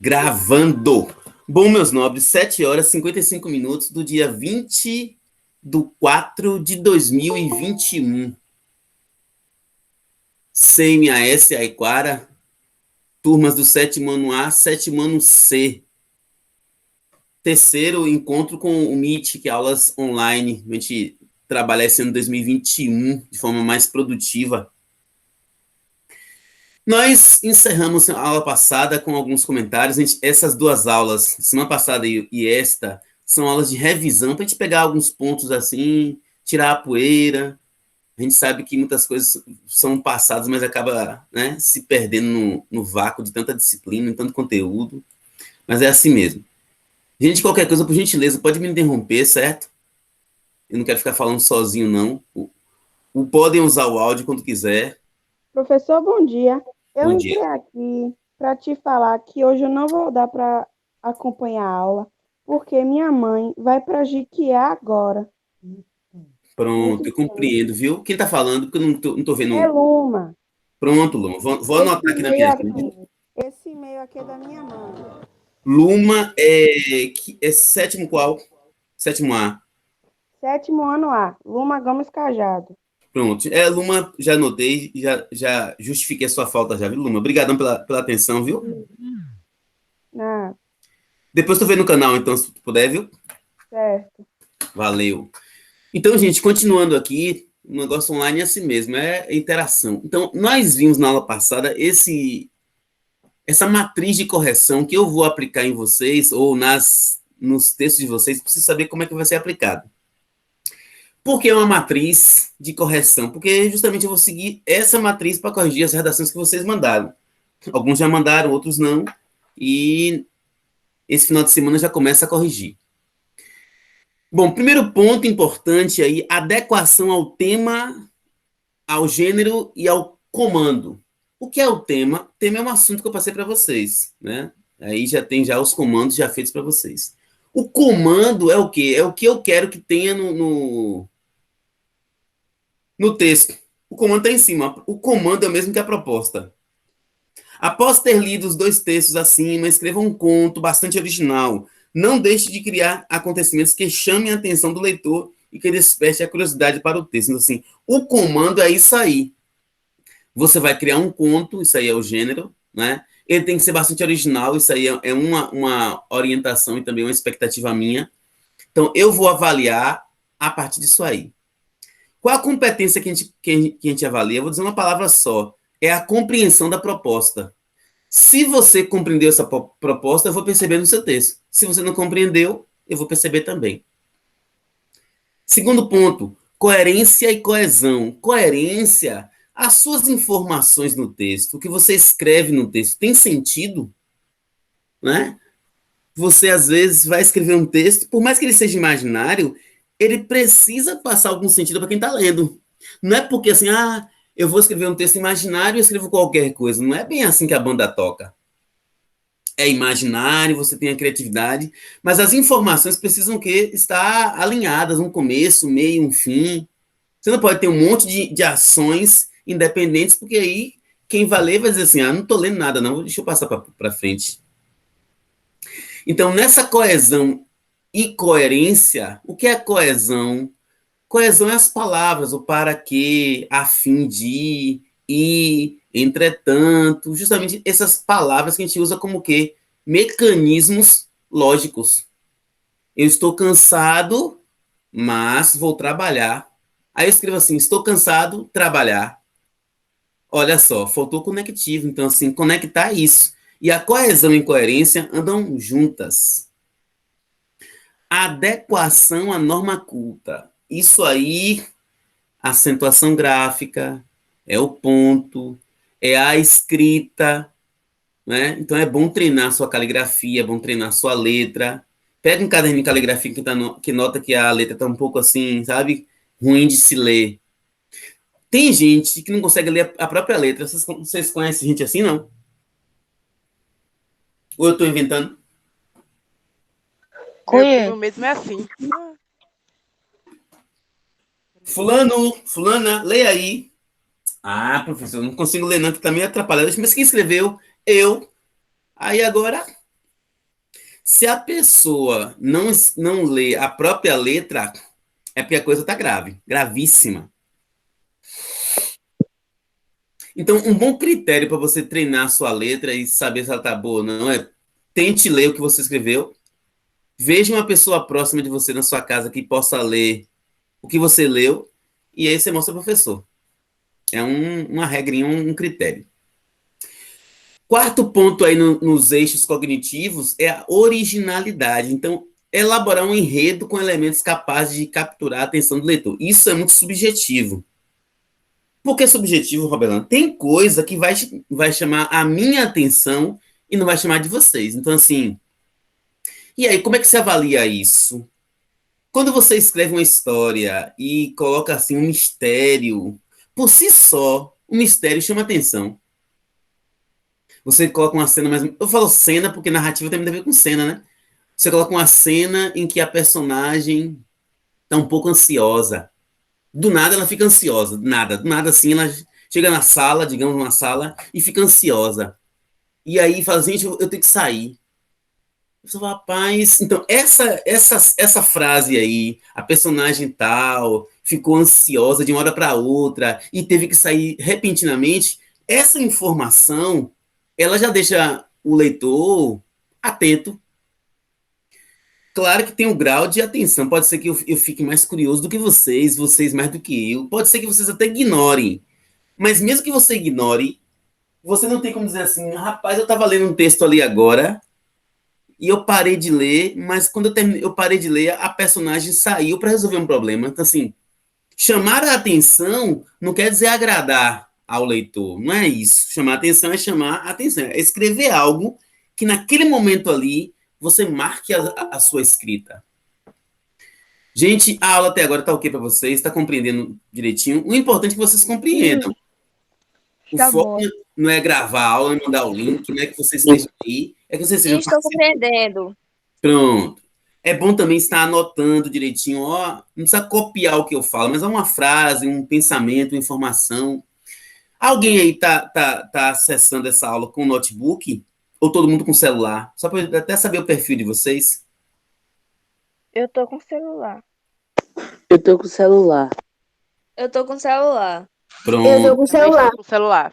Gravando. Bom, meus nobres, 7 horas e 55 minutos do dia 20/4/2021. CMAS Aiquara, turmas do sétimo ano A, sétimo ano C. Terceiro encontro com o MIT, que é aulas online. A gente trabalhar esse ano 2021 de forma mais produtiva. Nós encerramos a aula passada com alguns comentários. Essas duas aulas, semana passada e esta, são aulas de revisão, para a gente pegar alguns pontos assim, tirar a poeira. A gente sabe que muitas coisas são passadas, mas acaba, né, se perdendo no vácuo de tanta disciplina, tanto conteúdo. Mas é assim mesmo. Gente, qualquer coisa, por gentileza, pode me interromper, certo? Eu não quero ficar falando sozinho, não. Podem usar o áudio quando quiser. Professor, bom dia. Eu Bom entrei dia. aqui para te falar que hoje eu não vou dar para acompanhar a aula, porque minha mãe vai para Jiquié agora. Pronto, Muito eu tempo. compreendo, viu? Quem tá falando? Porque eu não tô É vendo. Luma. Pronto, Luma. Vou Esse anotar aqui na minha e-mail agenda. aqui, esse e-mail aqui é da minha mãe. Luma é sétimo qual? Sétimo A. Sétimo ano A, Luma Gomes Cajado. Pronto. Luma, já anotei, já justifiquei a sua falta já, viu, Luma? Obrigadão pela atenção, viu? Ah, Depois tu vê no canal, então, se tu puder, viu? certo. Valeu. Então, gente, continuando aqui, o negócio online é assim mesmo, é interação. Então, nós vimos na aula passada essa matriz de correção que eu vou aplicar em vocês, ou nos textos de vocês, preciso saber como é que vai ser aplicado. Por que é uma matriz de correção? Porque justamente eu vou seguir essa matriz para corrigir as redações que vocês mandaram. Alguns já mandaram, outros não. E esse final de semana já começa a corrigir. Bom, primeiro ponto importante aí, adequação ao tema, ao gênero e ao comando. O que é o tema? O tema é um assunto que eu passei para vocês, né? Aí já tem já os comandos já feitos para vocês. O comando é o quê? É o que eu quero que tenha no texto. O comando está em cima. O comando é o mesmo que a proposta. Após ter lido os dois textos acima, escreva um conto bastante original. Não deixe de criar acontecimentos que chamem a atenção do leitor e que desperte a curiosidade para o texto. Então, assim, o comando é isso aí. Você vai criar um conto, isso aí é o gênero, né? Ele tem que ser bastante original, isso aí é uma orientação e também uma expectativa minha. Então, eu vou avaliar a partir disso aí. Qual a competência que a gente avalia? Eu vou dizer uma palavra só. É a compreensão da proposta. Se você compreendeu essa proposta, eu vou perceber no seu texto. Se você não compreendeu, eu vou perceber também. Segundo ponto, coerência e coesão. Coerência, as suas informações no texto, o que você escreve no texto, tem sentido? Né? Você, às vezes, vai escrever um texto, por mais que ele seja imaginário, ele precisa passar algum sentido para quem está lendo. Não é porque assim, eu vou escrever um texto imaginário e escrevo qualquer coisa. Não é bem assim que a banda toca. É imaginário, você tem a criatividade, mas as informações precisam estar alinhadas, um começo, um meio, um fim. Você não pode ter um monte de ações independentes, porque aí quem vai ler vai dizer assim, não estou lendo nada não, deixa eu passar para frente. Então, nessa coesão e coerência, o que é coesão? Coesão é as palavras, o para quê, a fim de, e, entretanto, justamente essas palavras que a gente usa como o quê? Mecanismos lógicos. Eu estou cansado, mas vou trabalhar. Aí eu escrevo assim, estou cansado, trabalhar. Olha só, faltou conectivo, então assim, conectar isso. E a coesão e coerência andam juntas. Adequação à norma culta. Isso aí, acentuação gráfica, é o ponto, é a escrita, né? Então é bom treinar sua caligrafia, é bom treinar sua letra. Pega um caderno de caligrafia que nota que a letra está um pouco assim, sabe? Ruim de se ler. Tem gente que não consegue ler a própria letra. Vocês conhecem gente assim, não? Ou eu estou inventando? Meu primo mesmo é assim. Fulana, leia aí. Professor, não consigo ler não, que tá meio atrapalhado. Mas quem escreveu? Eu. Aí agora, Se a pessoa não lê a própria letra, é porque a coisa está grave, gravíssima. Então, um bom critério para você treinar a sua letra e saber se ela está boa ou não é tente ler o que você escreveu, veja uma pessoa próxima de você na sua casa que possa ler o que você leu, e aí você mostra ao professor. É uma regrinha, um critério. Quarto ponto aí nos eixos cognitivos é a originalidade. Então, elaborar um enredo com elementos capazes de capturar a atenção do leitor. Isso é muito subjetivo. Por que subjetivo, Roberto? Tem coisa que vai chamar a minha atenção e não vai chamar de vocês. Então, assim, e aí, como é que você avalia isso? Quando você escreve uma história e coloca assim um mistério, por si só, o mistério chama atenção. Você coloca uma cena mais. Eu falo cena porque narrativa tem muito a ver com cena, né? Você coloca uma cena em que a personagem tá um pouco ansiosa. Do nada ela fica ansiosa, do nada. Do nada assim ela chega na sala, digamos, numa sala, e fica ansiosa. E aí fala, gente, eu tenho que sair. Você fala, rapaz, então essa frase aí, a personagem tal, ficou ansiosa de uma hora para outra e teve que sair repentinamente, essa informação, ela já deixa o leitor atento. Claro que tem um grau de atenção, pode ser que eu fique mais curioso do que vocês mais do que eu, pode ser que vocês até ignorem, mas mesmo que você ignore, você não tem como dizer assim, rapaz, eu estava lendo um texto ali agora, e eu parei de ler, mas quando eu parei de ler, a personagem saiu para resolver um problema. Então, assim, chamar a atenção não quer dizer agradar ao leitor, não é isso. Chamar a atenção é chamar a atenção, é escrever algo que naquele momento ali você marque a sua escrita. Gente, a aula até agora está ok para vocês, está compreendendo direitinho. O importante é que vocês compreendam. O Tá foco bom. não é gravar a aula, e mandar o link, não é que vocês estejam aí, é que vocês sejam Estou participantes. compreendendo. Pronto. É bom também estar anotando direitinho, ó, não precisa copiar o que eu falo, mas é uma frase, um pensamento, uma informação. Alguém aí tá acessando essa aula com notebook? Ou todo mundo com celular? Só para até saber o perfil de vocês. Eu tô com celular. Eu tô com o celular. Eu tô com celular. Pronto, Eu tô com Também celular. estou com o celular.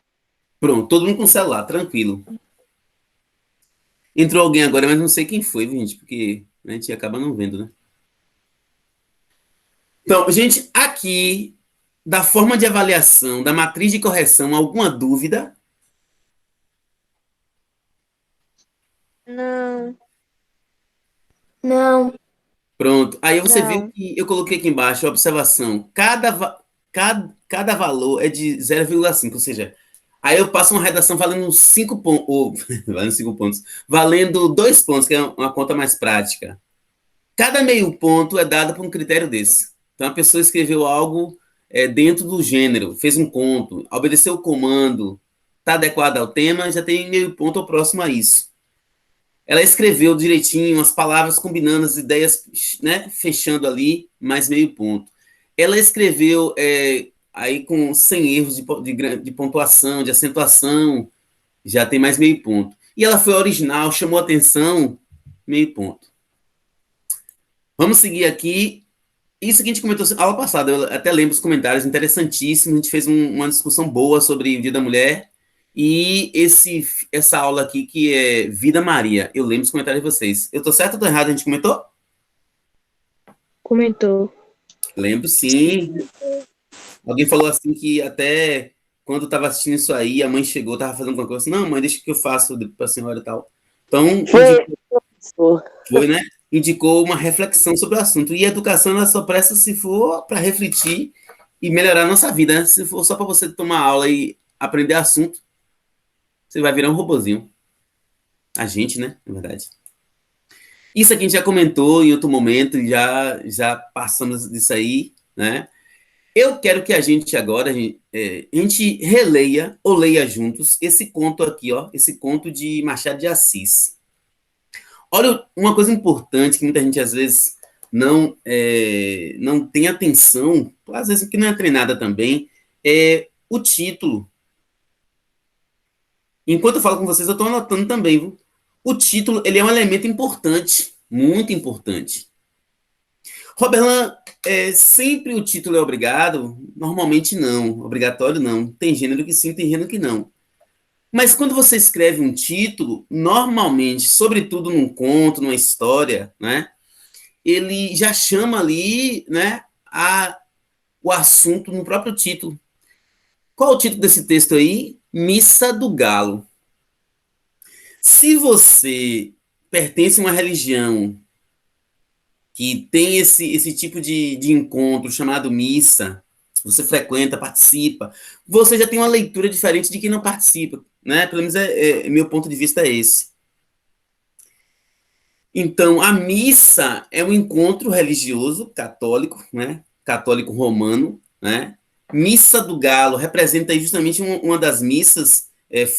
pronto, todo mundo com celular, tranquilo. Entrou alguém agora, mas não sei quem foi, gente, porque a gente acaba não vendo, né? Então, gente, aqui, da forma de avaliação, da matriz de correção, alguma dúvida? Não. Não. Pronto. Aí você viu Não. que eu coloquei aqui embaixo a observação. Cada valor é de 0,5, ou seja, aí eu passo uma redação valendo 5 pontos, ou, valendo 5 pontos, valendo 2 pontos, que é uma conta mais prática. Cada meio ponto é dado por um critério desse. Então a pessoa escreveu algo dentro do gênero, fez um conto, obedeceu o comando, está adequado ao tema, já tem meio ponto ou próximo a isso. Ela escreveu direitinho, as palavras combinando, as ideias, né, fechando ali, mais meio ponto. Ela escreveu aí com 100 erros de pontuação, de acentuação, já tem mais meio ponto. E ela foi original, chamou atenção, meio ponto. Vamos seguir aqui. Isso que a gente comentou na aula passada, eu até lembro os comentários interessantíssimos, a gente fez uma discussão boa sobre o Dia da Mulher, e essa aula aqui, que é Vida Maria, eu lembro os comentários de vocês. Eu tô certo ou tô errado? A gente comentou? Comentou. Lembro, sim. Alguém falou assim que até quando estava assistindo isso aí, a mãe chegou, estava fazendo alguma coisa assim, não, mãe, deixa que eu faço para a senhora e tal. Então, foi, né? Indicou uma reflexão sobre o assunto. E a educação, ela só presta se for para refletir e melhorar a nossa vida, né? Se for só para você tomar aula e aprender assunto, você vai virar um robozinho. A gente, né? Na verdade. Isso aqui a gente já comentou em outro momento, já passamos disso aí, né? Eu quero que a gente agora, a gente releia ou leia juntos esse conto aqui, ó, esse conto de Machado de Assis. Olha, uma coisa importante que muita gente às vezes não tem atenção, às vezes porque não é treinada também, é o título. Enquanto eu falo com vocês, eu estou anotando também, viu? O título, ele é um elemento importante, muito importante. Roberlan, sempre o título é obrigado? Normalmente não, obrigatório não. Tem gênero que sim, tem gênero que não. Mas quando você escreve um título, normalmente, sobretudo num conto, numa história, né, ele já chama ali, né, o assunto no próprio título. Qual é o título desse texto aí? Missa do Galo. Se você pertence a uma religião que tem esse tipo de encontro chamado missa, você frequenta, participa, você já tem uma leitura diferente de quem não participa, né? Pelo menos meu ponto de vista é esse. Então, a missa é um encontro religioso católico, né? Católico romano, né? Missa do Galo representa justamente uma das missas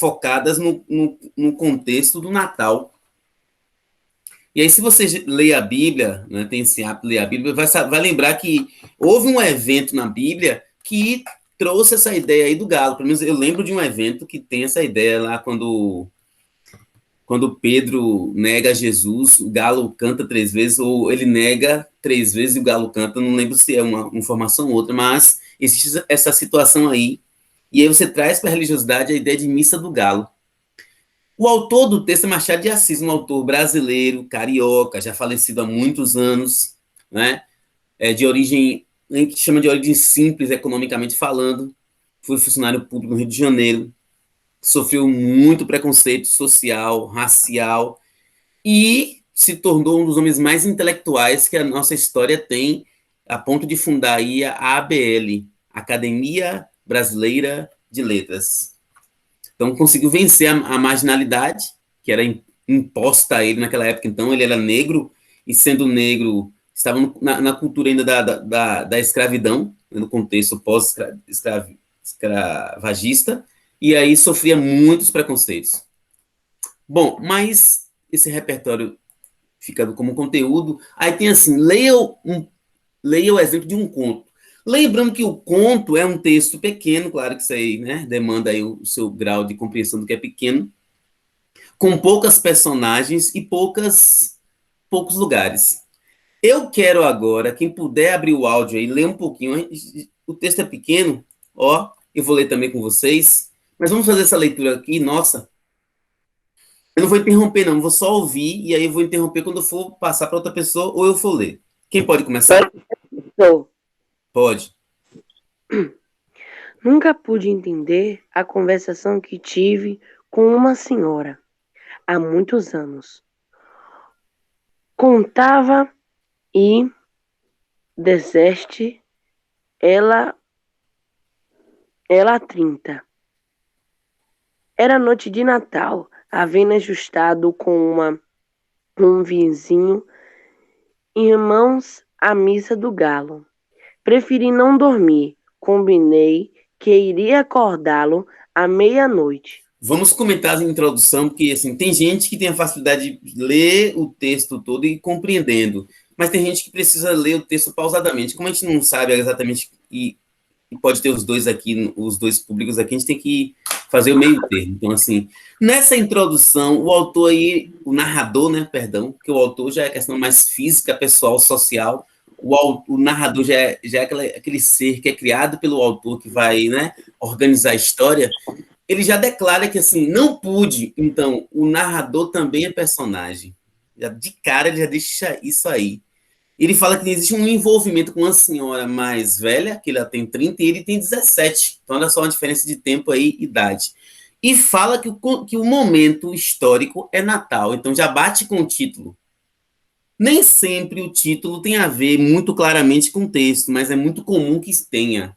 focadas no contexto do Natal. E aí, se você lê a Bíblia, né, tem esse hábito de ler a Bíblia, vai lembrar que houve um evento na Bíblia que trouxe essa ideia aí do galo. Pelo menos eu lembro de um evento que tem essa ideia lá quando Pedro nega Jesus, o galo canta 3 vezes, ou ele nega 3 vezes e o galo canta, não lembro se é uma informação ou outra, mas existe essa situação aí. E aí você traz para a religiosidade a ideia de missa do galo. O autor do texto é Machado de Assis, um autor brasileiro, carioca, já falecido há muitos anos, né? De origem, a gente chama de origem simples, economicamente falando. Foi funcionário público no Rio de Janeiro, sofreu muito preconceito social, racial, e se tornou um dos homens mais intelectuais que a nossa história tem, a ponto de fundar aí a ABL, Academia Brasileira de Letras. Então, conseguiu vencer a marginalidade, que era imposta a ele naquela época. Então, ele era negro, e sendo negro, estava na cultura ainda da escravidão, no contexto pós-escravagista, e aí sofria muitos preconceitos. Bom, mas esse repertório fica como conteúdo. Aí tem assim, leia o exemplo de um conto. Lembrando que o conto é um texto pequeno, claro que isso aí, né, demanda aí o seu grau de compreensão do que é pequeno, com poucas personagens e poucos lugares. Eu quero agora, quem puder abrir o áudio aí, ler um pouquinho. O texto é pequeno, ó, eu vou ler também com vocês, mas vamos fazer essa leitura aqui, nossa. Eu não vou interromper, não, vou só ouvir, e aí eu vou interromper quando eu for passar para outra pessoa ou eu for ler. Quem pode começar? Pode. Nunca pude entender a conversação que tive com uma senhora há muitos anos. Contava e deseste ela 30. Era noite de Natal, havendo ajustado com um vizinho irmãos à missa do galo. Preferi não dormir, combinei que iria acordá-lo à meia-noite. Vamos comentar a introdução, porque assim, tem gente que tem a facilidade de ler o texto todo e ir compreendendo, mas tem gente que precisa ler o texto pausadamente. Como a gente não sabe exatamente, e pode ter os dois aqui, os dois públicos aqui, a gente tem que fazer o meio termo. Então, assim, nessa introdução, o autor aí, o narrador, né, perdão, porque o autor já é questão mais física, pessoal, social, o narrador já é aquele ser que é criado pelo autor que vai, né, organizar a história. Ele já declara que, assim, não pude, então, o narrador também é personagem. Já, de cara, ele já deixa isso aí. Ele fala que existe um envolvimento com uma senhora mais velha, que ela tem 30 e ele tem 17. Então, olha só a diferença de tempo aí, idade. E fala que o momento histórico é Natal. Então, já bate com o título. Nem sempre o título tem a ver muito claramente com o texto, mas é muito comum que tenha.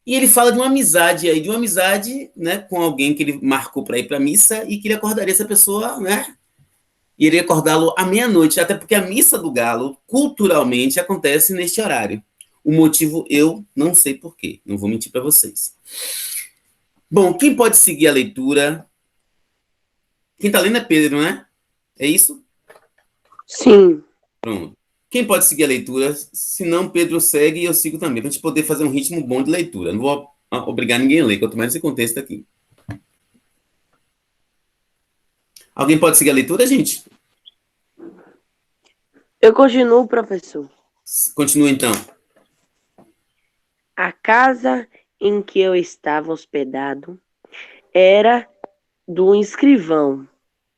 E ele fala de uma amizade aí, de uma amizade, né, com alguém que ele marcou para ir para a missa e que ele acordaria essa pessoa, né, e iria acordá-lo à meia-noite, até porque a missa do galo, culturalmente, acontece neste horário. O motivo eu não sei porquê, não vou mentir para vocês. Bom, quem pode seguir a leitura? Quem está lendo é Pedro, né? É isso? Sim. Pronto. Quem pode seguir a leitura? Se não, Pedro segue e eu sigo também, para a gente poder fazer um ritmo bom de leitura. Não vou obrigar ninguém a ler, quanto mais esse contexto aqui. Alguém pode seguir a leitura, gente? Eu continuo, professor. Continua então. A casa em que eu estava hospedado era do escrivão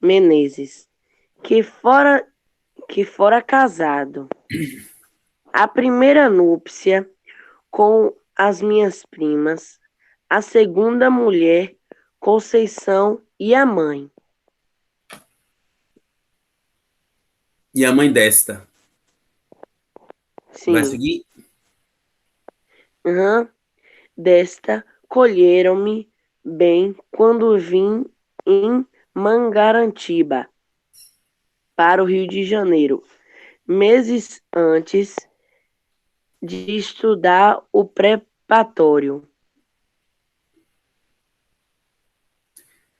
Menezes, que fora casado. A primeira núpcia com as minhas primas, a segunda mulher, Conceição e a mãe. E a mãe desta vai Sim. seguir? Desta colheram-me bem quando vim em Mangarantiba, para o Rio de Janeiro, meses antes de estudar o preparatório.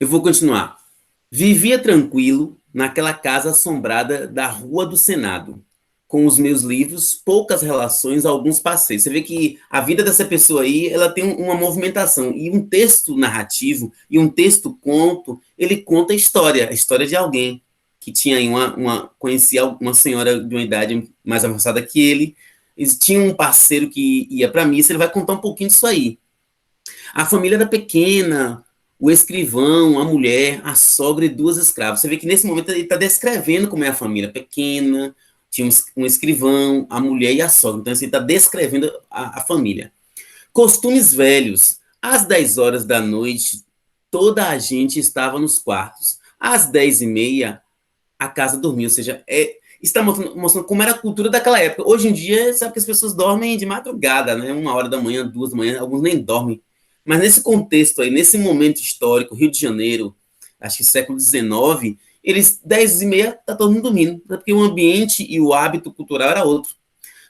Eu vou continuar. Vivia tranquilo naquela casa assombrada da Rua do Senado, com os meus livros, poucas relações, alguns passeios. Você vê que a vida dessa pessoa aí, ela tem uma movimentação. E um texto narrativo e um texto conto, ele conta a história de alguém que tinha aí conhecia uma senhora de uma idade mais avançada que ele, tinha um parceiro que ia para missa, ele vai contar um pouquinho disso aí. A família era pequena, o escrivão, a mulher, a sogra e duas escravas. Você vê que nesse momento ele está descrevendo como é a família pequena, tinha um escrivão, a mulher e a sogra. Então, ele está descrevendo a família. Costumes velhos. Às 10 horas da noite, toda a gente estava nos quartos. Às 10h30, a casa dormia. Ou seja, está mostrando como era a cultura daquela época. Hoje em dia, sabe que as pessoas dormem de madrugada, né? 1 hora da manhã, 2 da manhã, alguns nem dormem. Mas nesse contexto aí, nesse momento histórico, Rio de Janeiro, acho que século XIX, eles, 10h30, tá todo mundo dormindo, porque o ambiente e o hábito cultural era outro.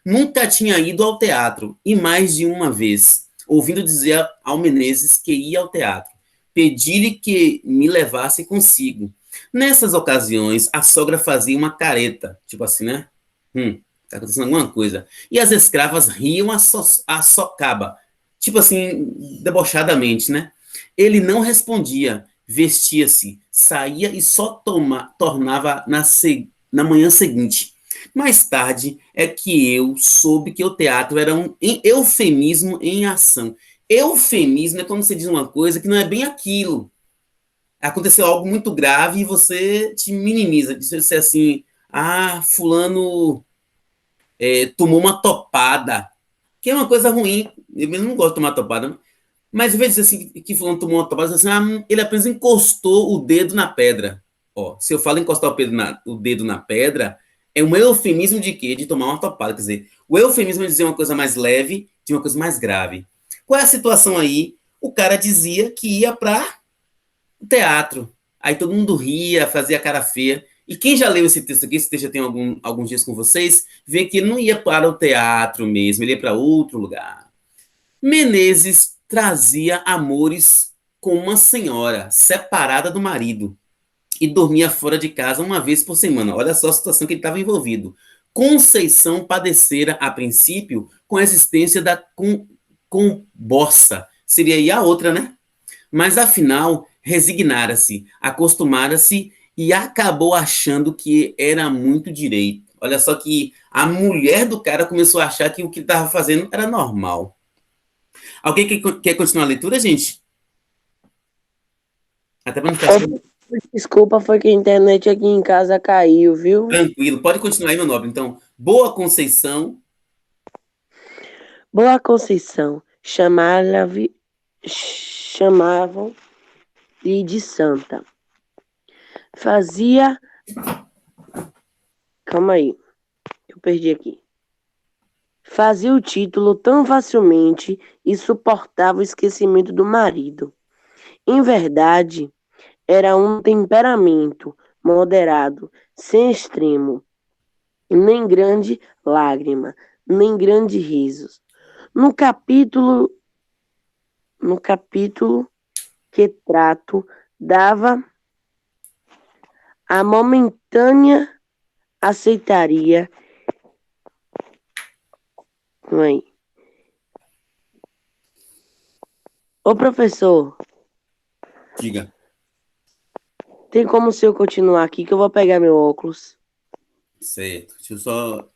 Nunca tinha ido ao teatro, e mais de uma vez, ouvindo dizer ao Menezes que ia ao teatro. Pedi-lhe que me levasse consigo. Nessas ocasiões, a sogra fazia uma careta, tipo assim, né? Tá acontecendo alguma coisa. E as escravas riam a socaba, tipo assim, debochadamente, né? Ele não respondia, vestia-se, saía e só tornava na manhã seguinte. Mais tarde é que eu soube que o teatro era um eufemismo em ação. Eufemismo é quando você diz uma coisa que não é bem aquilo. Aconteceu algo muito grave e você te minimiza. Diz você assim, fulano tomou uma topada, que é uma coisa ruim. Eu mesmo não gosto de tomar topada, mas às vezes assim, que fulano tomou uma topada, assim, ele apenas encostou o dedo na pedra. Ó, se eu falo encostar o dedo na pedra, é um eufemismo de quê? De tomar uma topada. Quer dizer, o eufemismo é dizer uma coisa mais leve de uma coisa mais grave. Qual é a situação aí? O cara dizia que ia para o teatro. Aí todo mundo ria, fazia cara feia. E quem já leu esse texto aqui, esse texto já tem alguns dias com vocês, vê que ele não ia para o teatro mesmo, ele ia para outro lugar. Menezes trazia amores com uma senhora separada do marido e dormia fora de casa uma vez por semana. Olha só a situação que ele estava envolvido. Conceição padecera, a princípio, com a existência da combossa. Seria aí a outra, né? Mas afinal, resignara-se, acostumara-se e acabou achando que era muito direito. Olha só que a mulher do cara começou a achar que o que ele estava fazendo era normal. Alguém quer continuar a leitura, gente? Até para não ficar Desculpa, foi que a internet aqui em casa caiu, viu? tranquilo. Pode continuar aí, meu nobre. Então, Boa Conceição. Boa Conceição, chamavam-lhe de santa. Fazia. Calma aí, eu perdi aqui. Fazia o título tão facilmente e suportava o esquecimento do marido. Em verdade, era um temperamento moderado, sem extremo, nem grande lágrima, nem grande risos. No capítulo que trato, dava a momentânea aceitaria. Mãe. Ô professor, Diga. Tem como se eu continuar aqui que eu vou pegar meu óculos? Certo. Deixa eu só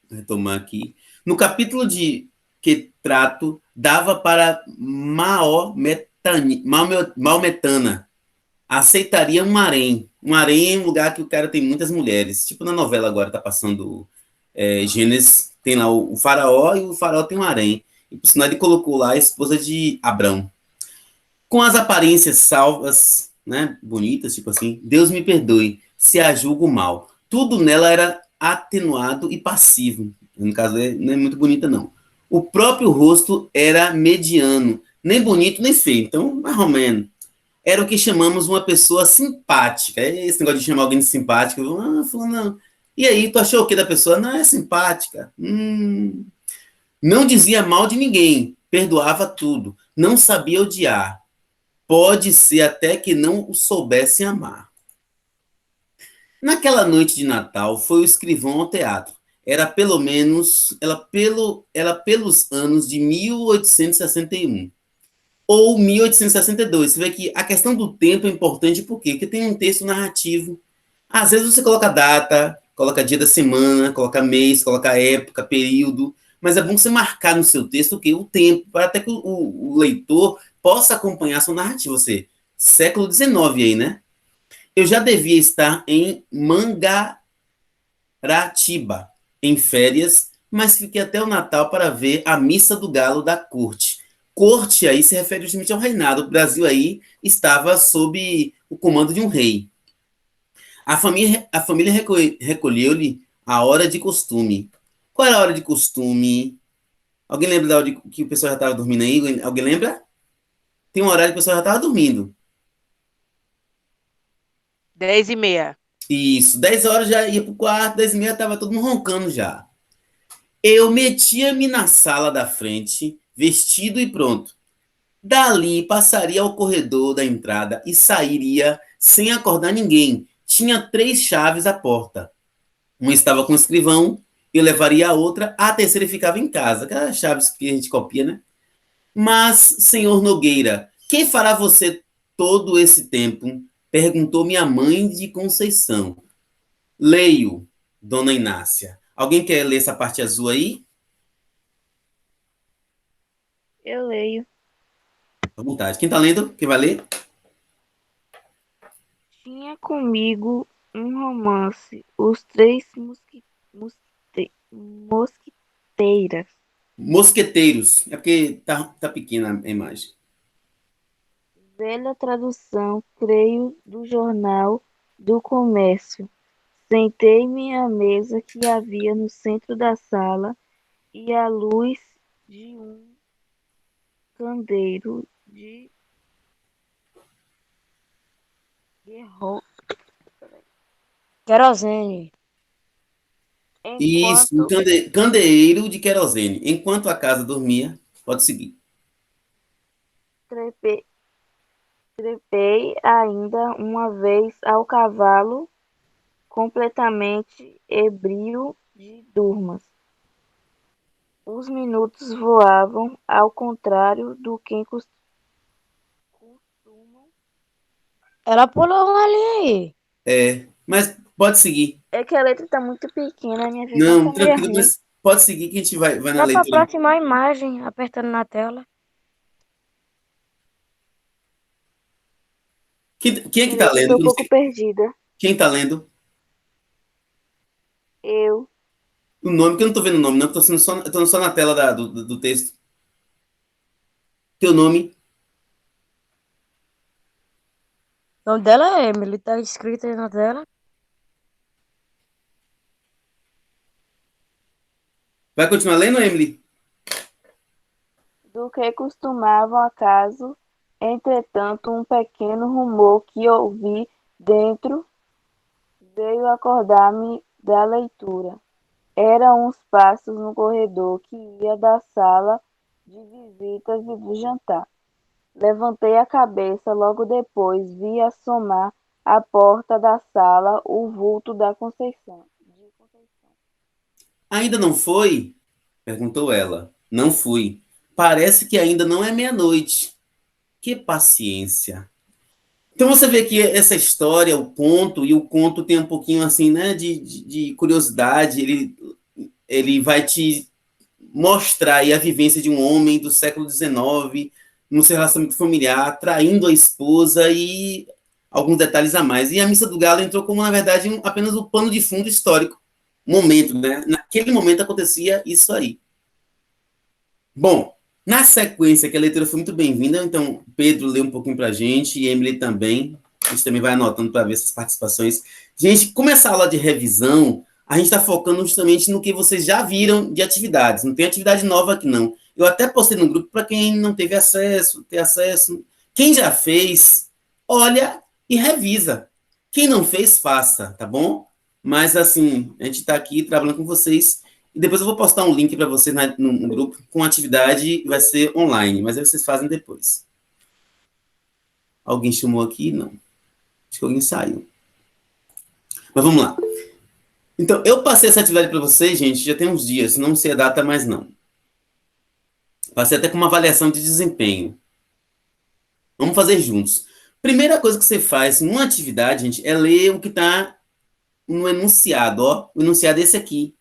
retomar aqui. No capítulo de que trato, dava para Maometana. Aceitaria um harém. Um harém é um lugar que o cara tem muitas mulheres. Tipo na novela agora, tá passando Gênesis. Tem lá o faraó e o faraó tem um harém. E por sinal ele colocou lá a esposa de Abrão. Com as aparências salvas, né, bonitas, tipo assim, Deus me perdoe se a julgo mal. Tudo nela era atenuado e passivo. No caso, não é muito bonita, não. O próprio rosto era mediano, nem bonito nem feio, então, mais ou menos. Era o que chamamos uma pessoa simpática. É esse negócio de chamar alguém de simpático. Fulano, e aí, tu achou o que da pessoa? Não, é simpática. Não dizia mal de ninguém, perdoava tudo, não sabia odiar. Pode ser até que não o soubessem amar. Naquela noite de Natal, foi o escrivão ao teatro. Era pelo menos, ela pelos anos de 1861 ou 1862. Você vê que a questão do tempo é importante por quê? Porque tem um texto narrativo. Às vezes você coloca data, coloca dia da semana, coloca mês, coloca época, período, mas é bom você marcar no seu texto o tempo, para até que o leitor possa acompanhar a sua narrativa. Você, século XIX aí, né? Eu já devia estar em Mangaratiba, em férias, mas fiquei até o Natal para ver a Missa do Galo da Corte. Corte aí se refere justamente ao reinado. O Brasil aí estava sob o comando de um rei. A família recolheu-lhe a hora de costume. Qual era a hora de costume? Alguém lembra da hora que o pessoal já estava dormindo aí? Alguém lembra? Tem uma hora que o pessoal já estava dormindo. 10h30. Isso, 10 horas já ia pro quarto, 10 e meia estava todo mundo roncando já. Eu metia-me na sala da frente, vestido e pronto. Dali passaria ao corredor da entrada e sairia sem acordar ninguém. Tinha 3 chaves à porta. Uma estava com o escrivão, eu levaria a outra, a terceira ficava em casa. Aquelas chaves que a gente copia, né? Mas, senhor Nogueira, quem fará você todo esse tempo? Perguntou minha mãe de Conceição. Leio, dona Inácia. Alguém quer ler essa parte azul aí? Eu leio. À vontade. Quem tá lendo? Quem vai ler? Tinha comigo um romance, Os Três Mosquiteiras. Mosqueteiros. É porque tá pequena a imagem. Velha tradução, creio, do Jornal do Comércio. Sentei-me à mesa que havia no centro da sala e à luz de um candeeiro de Querosene. Isso, um enquanto candeeiro de querosene. Enquanto a casa dormia, pode seguir. trepei, trepei ainda uma vez ao cavalo, completamente ébrio de durmas. Os minutos voavam, ao contrário do que costumam. Ela pulou ali. Mas pode seguir. É que a letra tá muito pequena, a minha visão Não, tá meio tranquilo, ruim. mas pode seguir que a gente vai na Dá pra leitura. aproximar a imagem, apertando na tela. Quem é que tá Peraí que eu lendo? tô um pouco perdida. Quem tá lendo? Eu, O nome, que eu não tô vendo o nome, não, eu tô só na tela do texto. Teu nome. O nome dela é Emily, tá escrito aí na tela. Vai continuar lendo, Emily? do que costumavam acaso, entretanto, um pequeno rumor que ouvi dentro veio acordar-me da leitura. Eram uns passos no corredor que ia da sala de visitas e do jantar. Levantei a cabeça, logo depois vi assomar à porta da sala o vulto da Conceição. Ainda não foi? Perguntou ela. Não fui. Parece que ainda não é meia-noite. Que paciência. Então você vê que essa história, o conto tem um pouquinho assim, né, de curiosidade, ele vai te mostrar aí a vivência de um homem do século XIX, no seu relacionamento familiar, traindo a esposa e alguns detalhes a mais. E a Missa do Galo entrou como, na verdade, apenas o pano de fundo histórico. Momento, né? Naquele momento acontecia isso aí. Bom, na sequência, que a leitura foi muito bem-vinda, então Pedro lê um pouquinho para a gente e Emily também. A gente também vai anotando para ver essas participações. Gente, como essa aula de revisão, a gente está focando justamente no que vocês já viram de atividades. Não tem atividade nova aqui, não. Eu até postei no grupo para quem não teve acesso, ter acesso. Quem já fez, olha e revisa. Quem não fez, faça, tá bom? Mas, assim, a gente está aqui trabalhando com vocês. E depois eu vou postar um link para vocês no grupo com atividade, vai ser online, mas aí vocês fazem depois. Alguém chamou aqui? Não. Acho que alguém saiu. Mas vamos lá. Então, eu passei essa atividade para vocês, gente, já tem uns dias, não sei a data mais não. Passei até com uma avaliação de desempenho. Vamos fazer juntos. Primeira coisa que você faz numa atividade, gente, é ler o que está no enunciado, ó. O enunciado é esse aqui.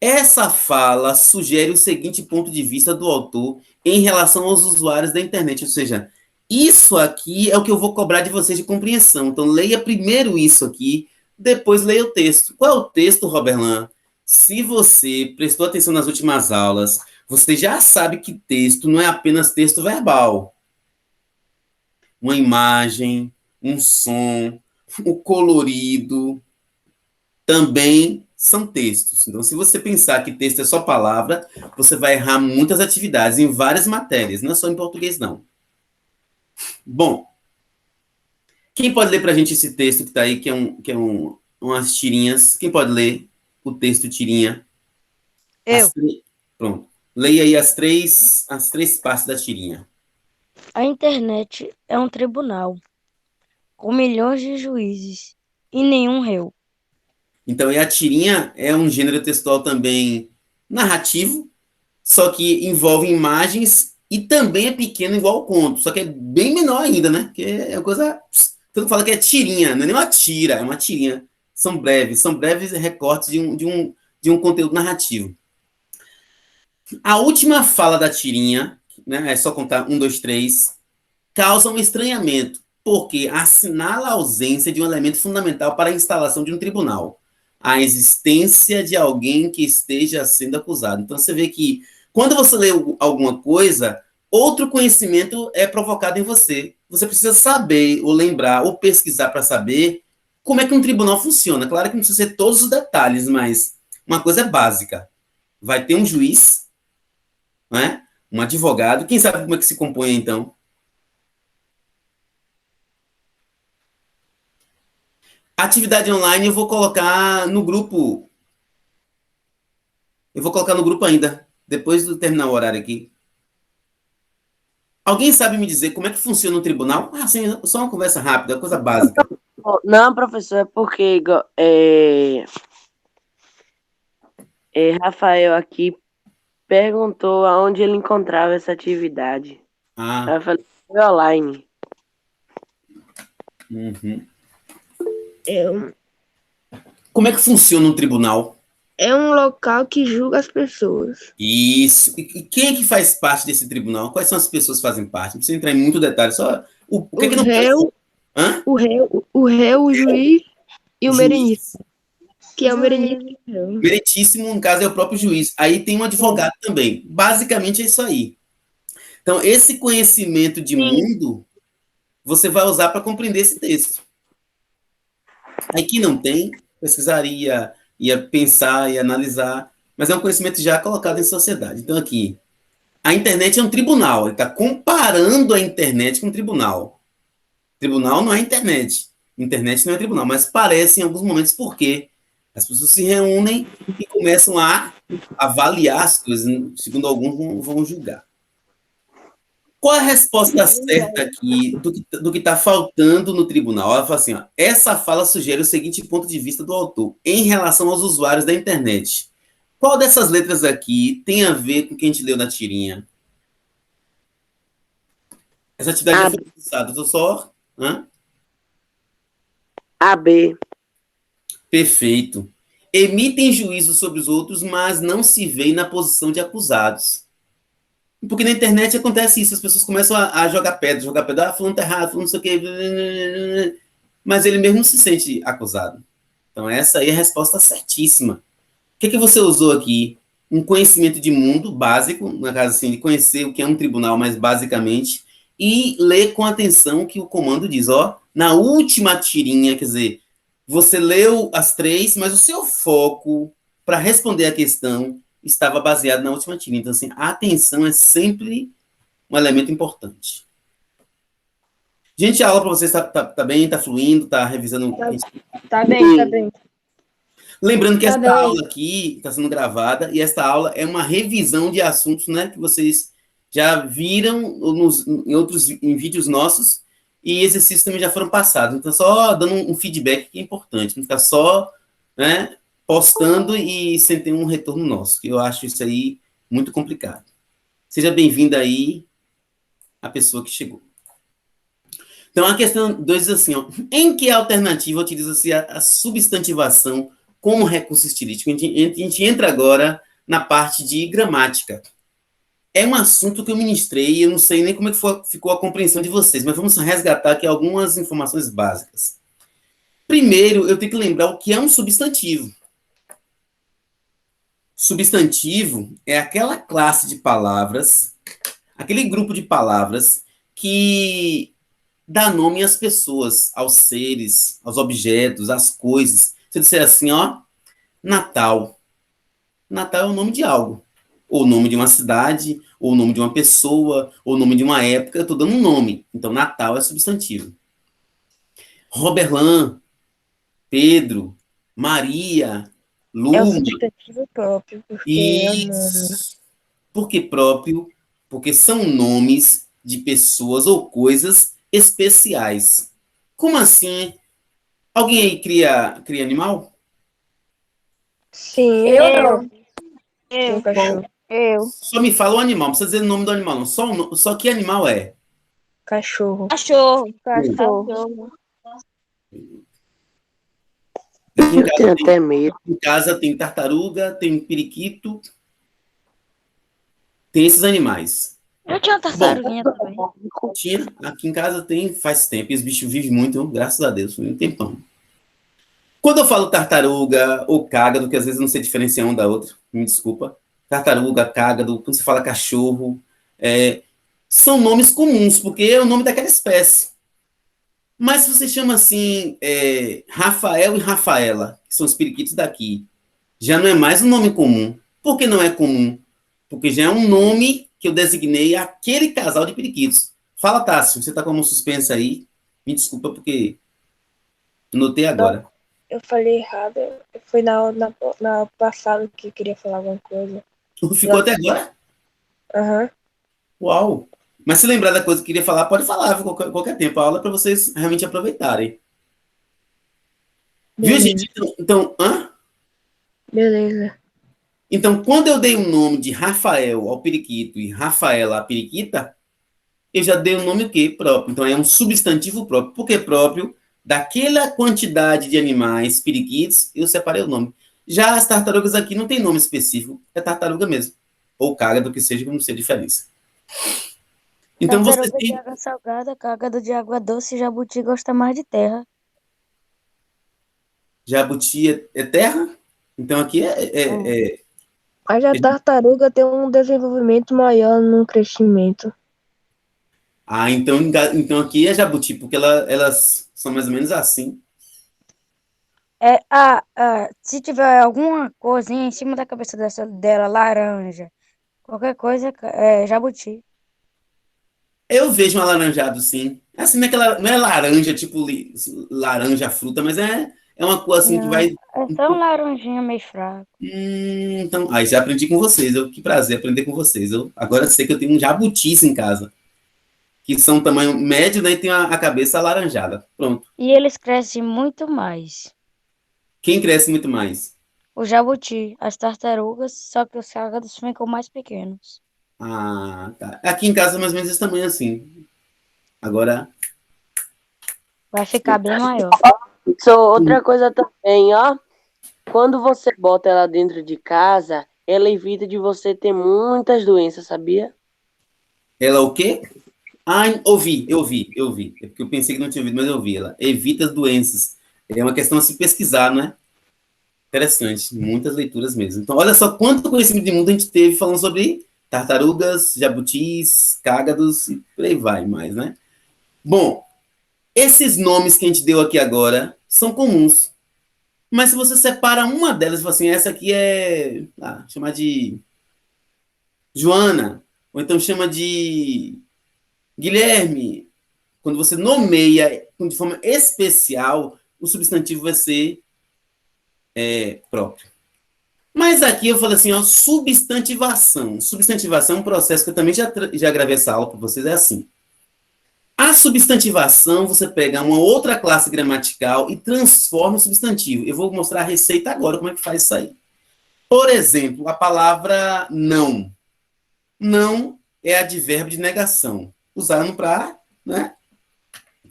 Essa fala sugere o seguinte ponto de vista do autor em relação aos usuários da internet, ou seja, isso aqui é o que eu vou cobrar de vocês de compreensão. Então, leia primeiro isso aqui, depois leia o texto. Qual é o texto, Roberlan? Se você prestou atenção nas últimas aulas, você já sabe que texto não é apenas texto verbal. Uma imagem, um som, o colorido, também são textos. Então, se você pensar que texto é só palavra, você vai errar muitas atividades em várias matérias, não é só em português, não. Bom, quem pode ler para a gente esse texto que está aí, que é umas tirinhas? Quem pode ler o texto tirinha? Eu. Pronto. Leia aí as três partes da tirinha. A internet é um tribunal com milhões de juízes e nenhum réu. Então, a tirinha é um gênero textual também narrativo, só que envolve imagens e também é pequeno igual o conto, só que é bem menor ainda, né? Que é uma coisa... Todo mundo fala que é tirinha, não é nem uma tira, é uma tirinha. São breves recortes de um conteúdo narrativo. A última fala da tirinha, né, é só contar 1, 2, 3, causa um estranhamento, porque assinala a ausência de um elemento fundamental para a instalação de um tribunal, a existência de alguém que esteja sendo acusado. Então, você vê que, quando você lê alguma coisa, outro conhecimento é provocado em você. Você precisa saber, ou lembrar, ou pesquisar para saber como é que um tribunal funciona. Claro que não precisa ser todos os detalhes, mas uma coisa é básica. Vai ter um juiz, né? Um advogado. Quem sabe como é que se compõe, então? Atividade online eu vou colocar no grupo. Eu vou colocar no grupo ainda, depois de terminar o horário aqui. Alguém sabe me dizer como é que funciona um tribunal? Ah, sim, só uma conversa rápida, coisa básica. Não, professor, é porque Rafael aqui perguntou aonde ele encontrava essa atividade. Ah. Eu falei, online. Uhum. É Como é que funciona um tribunal? um local que julga as pessoas. Isso. E quem é que faz parte desse tribunal? Quais são as pessoas que fazem parte? Não precisa entrar em muito detalhe, só o que é que não réu, Hã? o réu, o juiz e o Juiz. mereníssimo. Que é o mereníssimo. Meritíssimo, no caso, é o próprio juiz. Aí tem um advogado também. Basicamente é isso aí. Então, esse conhecimento de mundo, você vai usar para compreender esse texto. Aí quem não tem, pesquisaria, ia pensar e analisar, mas é um conhecimento já colocado em sociedade. Então, aqui, a internet é um tribunal. Ele está comparando a internet com um tribunal. Tribunal não é internet. Internet não é tribunal, mas parece em alguns momentos porque as pessoas se reúnem e começam a avaliar as coisas, segundo alguns vão julgar. Qual a resposta certa aqui do que está faltando no tribunal? Ela fala assim, ó, essa fala sugere o seguinte ponto de vista do autor em relação aos usuários da internet. Qual dessas letras aqui tem a ver com o que a gente leu na tirinha? Essa atividade já foi pensada, estou só Hã? AB. Perfeito. Emitem juízo sobre os outros, mas não se veem na posição de acusados. Porque na internet acontece isso, as pessoas começam a jogar pedra, fulano tá errado, fulano não sei o quê, mas ele mesmo não se sente acusado. Então essa aí é a resposta certíssima. O que você usou aqui? Um conhecimento de mundo básico, na casa assim, de conhecer o que é um tribunal mais basicamente, e ler com atenção o que o comando diz. Ó, na última tirinha, quer dizer, você leu as três, mas o seu foco para responder a questão estava baseado na última tirinha. Então, assim, a atenção é sempre um elemento importante. Gente, a aula para vocês tá bem? Tá fluindo? Tá revisando? Tá bem, tá bem. Lembrando que Tá esta bem. aula aqui está sendo gravada e esta aula é uma revisão de assuntos, né, que vocês já viram em vídeos nossos e exercícios também já foram passados. Então, só dando um feedback que é importante, não ficar só, né, postando e sem ter um retorno nosso, que eu acho isso aí muito complicado. Seja bem-vinda aí a pessoa que chegou. Então, a questão 2 diz assim, ó, em que alternativa utiliza-se a substantivação como recurso estilístico? A gente entra agora na parte de gramática. É um assunto que eu ministrei e eu não sei nem como é que ficou a compreensão de vocês, mas vamos resgatar aqui algumas informações básicas. Primeiro, eu tenho que lembrar o que é um substantivo. Substantivo é aquela classe de palavras, aquele grupo de palavras que dá nome às pessoas, aos seres, aos objetos, às coisas. Se eu disser assim, ó, Natal. Natal é o nome de algo. Ou o nome de uma cidade, ou o nome de uma pessoa, ou o nome de uma época, eu estou dando um nome. Então, Natal é substantivo. Roberlan, Pedro, Maria, É um Luma. substantivo próprio, porque é um nome. Isso. Por que próprio? Porque são nomes de pessoas ou coisas especiais. Como assim? Alguém aí cria animal? Sim, Eu, não. Tem um eu, cachorro. eu. Só me fala o animal, não precisa dizer o nome do animal, não. Só que animal é. Cachorro. Cachorro. Cachorro. Aqui Eu tenho até medo. em casa tem tartaruga, tem periquito, tem esses animais. Eu tinha uma tartaruguinha também. Tinha, aqui em casa tem faz tempo, e os bichos vivem muito, graças a Deus, um tempão. Quando eu falo tartaruga ou cágado, que às vezes eu não sei diferenciar um da outra, me desculpa. Tartaruga, cágado, quando você fala cachorro, são nomes comuns, porque é o nome daquela espécie. Mas se você chama assim, Rafael e Rafaela, que são os periquitos daqui, já não é mais um nome comum. Por que não é comum? Porque já é um nome que eu designei aquele casal de periquitos. Fala, Tássio, você está com uma suspensa aí? Me desculpa, porque notei agora. Eu falei errado. Foi na passada que eu queria falar alguma coisa. Ficou até agora? Aham. Uau! Mas se lembrar da coisa que queria falar, pode falar qualquer tempo. A aula é para vocês realmente aproveitarem. Viu, Beleza. gente? Então, Beleza. Então, quando eu dei o nome de Rafael ao periquito e Rafaela à periquita, eu já dei o nome o quê? Próprio. Então, é um substantivo próprio. Por que próprio? Daquela quantidade de animais, periquitos, eu separei o nome. Já as tartarugas aqui não tem nome específico. É tartaruga mesmo. Ou cágado, que seja, que não sei a diferença. Então, você Tartaruga de tem... água salgada, cágado de água doce, jabuti gosta mais de terra. Jabuti é terra? Então, aqui Mas a tartaruga tem um desenvolvimento maior no crescimento. então aqui é jabuti, porque elas são mais ou menos assim. Se tiver alguma coisinha em cima da cabeça dela, laranja, qualquer coisa, é jabuti. Eu vejo um alaranjado, sim. Assim, não é laranja, tipo laranja fruta, mas é uma cor assim que Não, vai. é só um laranjinha meio fraco. Então, aí já aprendi com vocês. Que prazer aprender com vocês. Agora sei que eu tenho um jabutis em casa, que são tamanho médio, né? E tem a cabeça alaranjada. Pronto. E eles crescem muito mais. Quem cresce muito mais? O jabuti, as tartarugas, só que os cágados ficam mais pequenos. Ah, tá. Aqui em casa, mais ou menos esse tamanho assim. Agora, Vai ficar bem maior. Outra coisa também, ó. Quando você bota ela dentro de casa, ela evita de você ter muitas doenças, sabia? Ela o quê? Ah, eu vi. É porque eu pensei que não tinha ouvido, mas eu vi. Ela evita as doenças. É uma questão a se pesquisar, não é? Interessante. Muitas leituras mesmo. Então, olha só quanto conhecimento de mundo a gente teve falando sobre tartarugas, jabutis, cágados e por aí vai mais, né? Bom, esses nomes que a gente deu aqui agora são comuns. Mas se você separa uma delas e fala assim, essa aqui é. Chamar de Joana, ou então chama de Guilherme. Quando você nomeia de forma especial, o substantivo vai ser próprio. Mas aqui eu falo assim, ó, substantivação. Substantivação é um processo que eu também já gravei essa aula para vocês, é assim. A substantivação, você pega uma outra classe gramatical e transforma o substantivo. Eu vou mostrar a receita agora, como é que faz isso aí. Por exemplo, a palavra não. Não é advérbio de negação, usado para, né,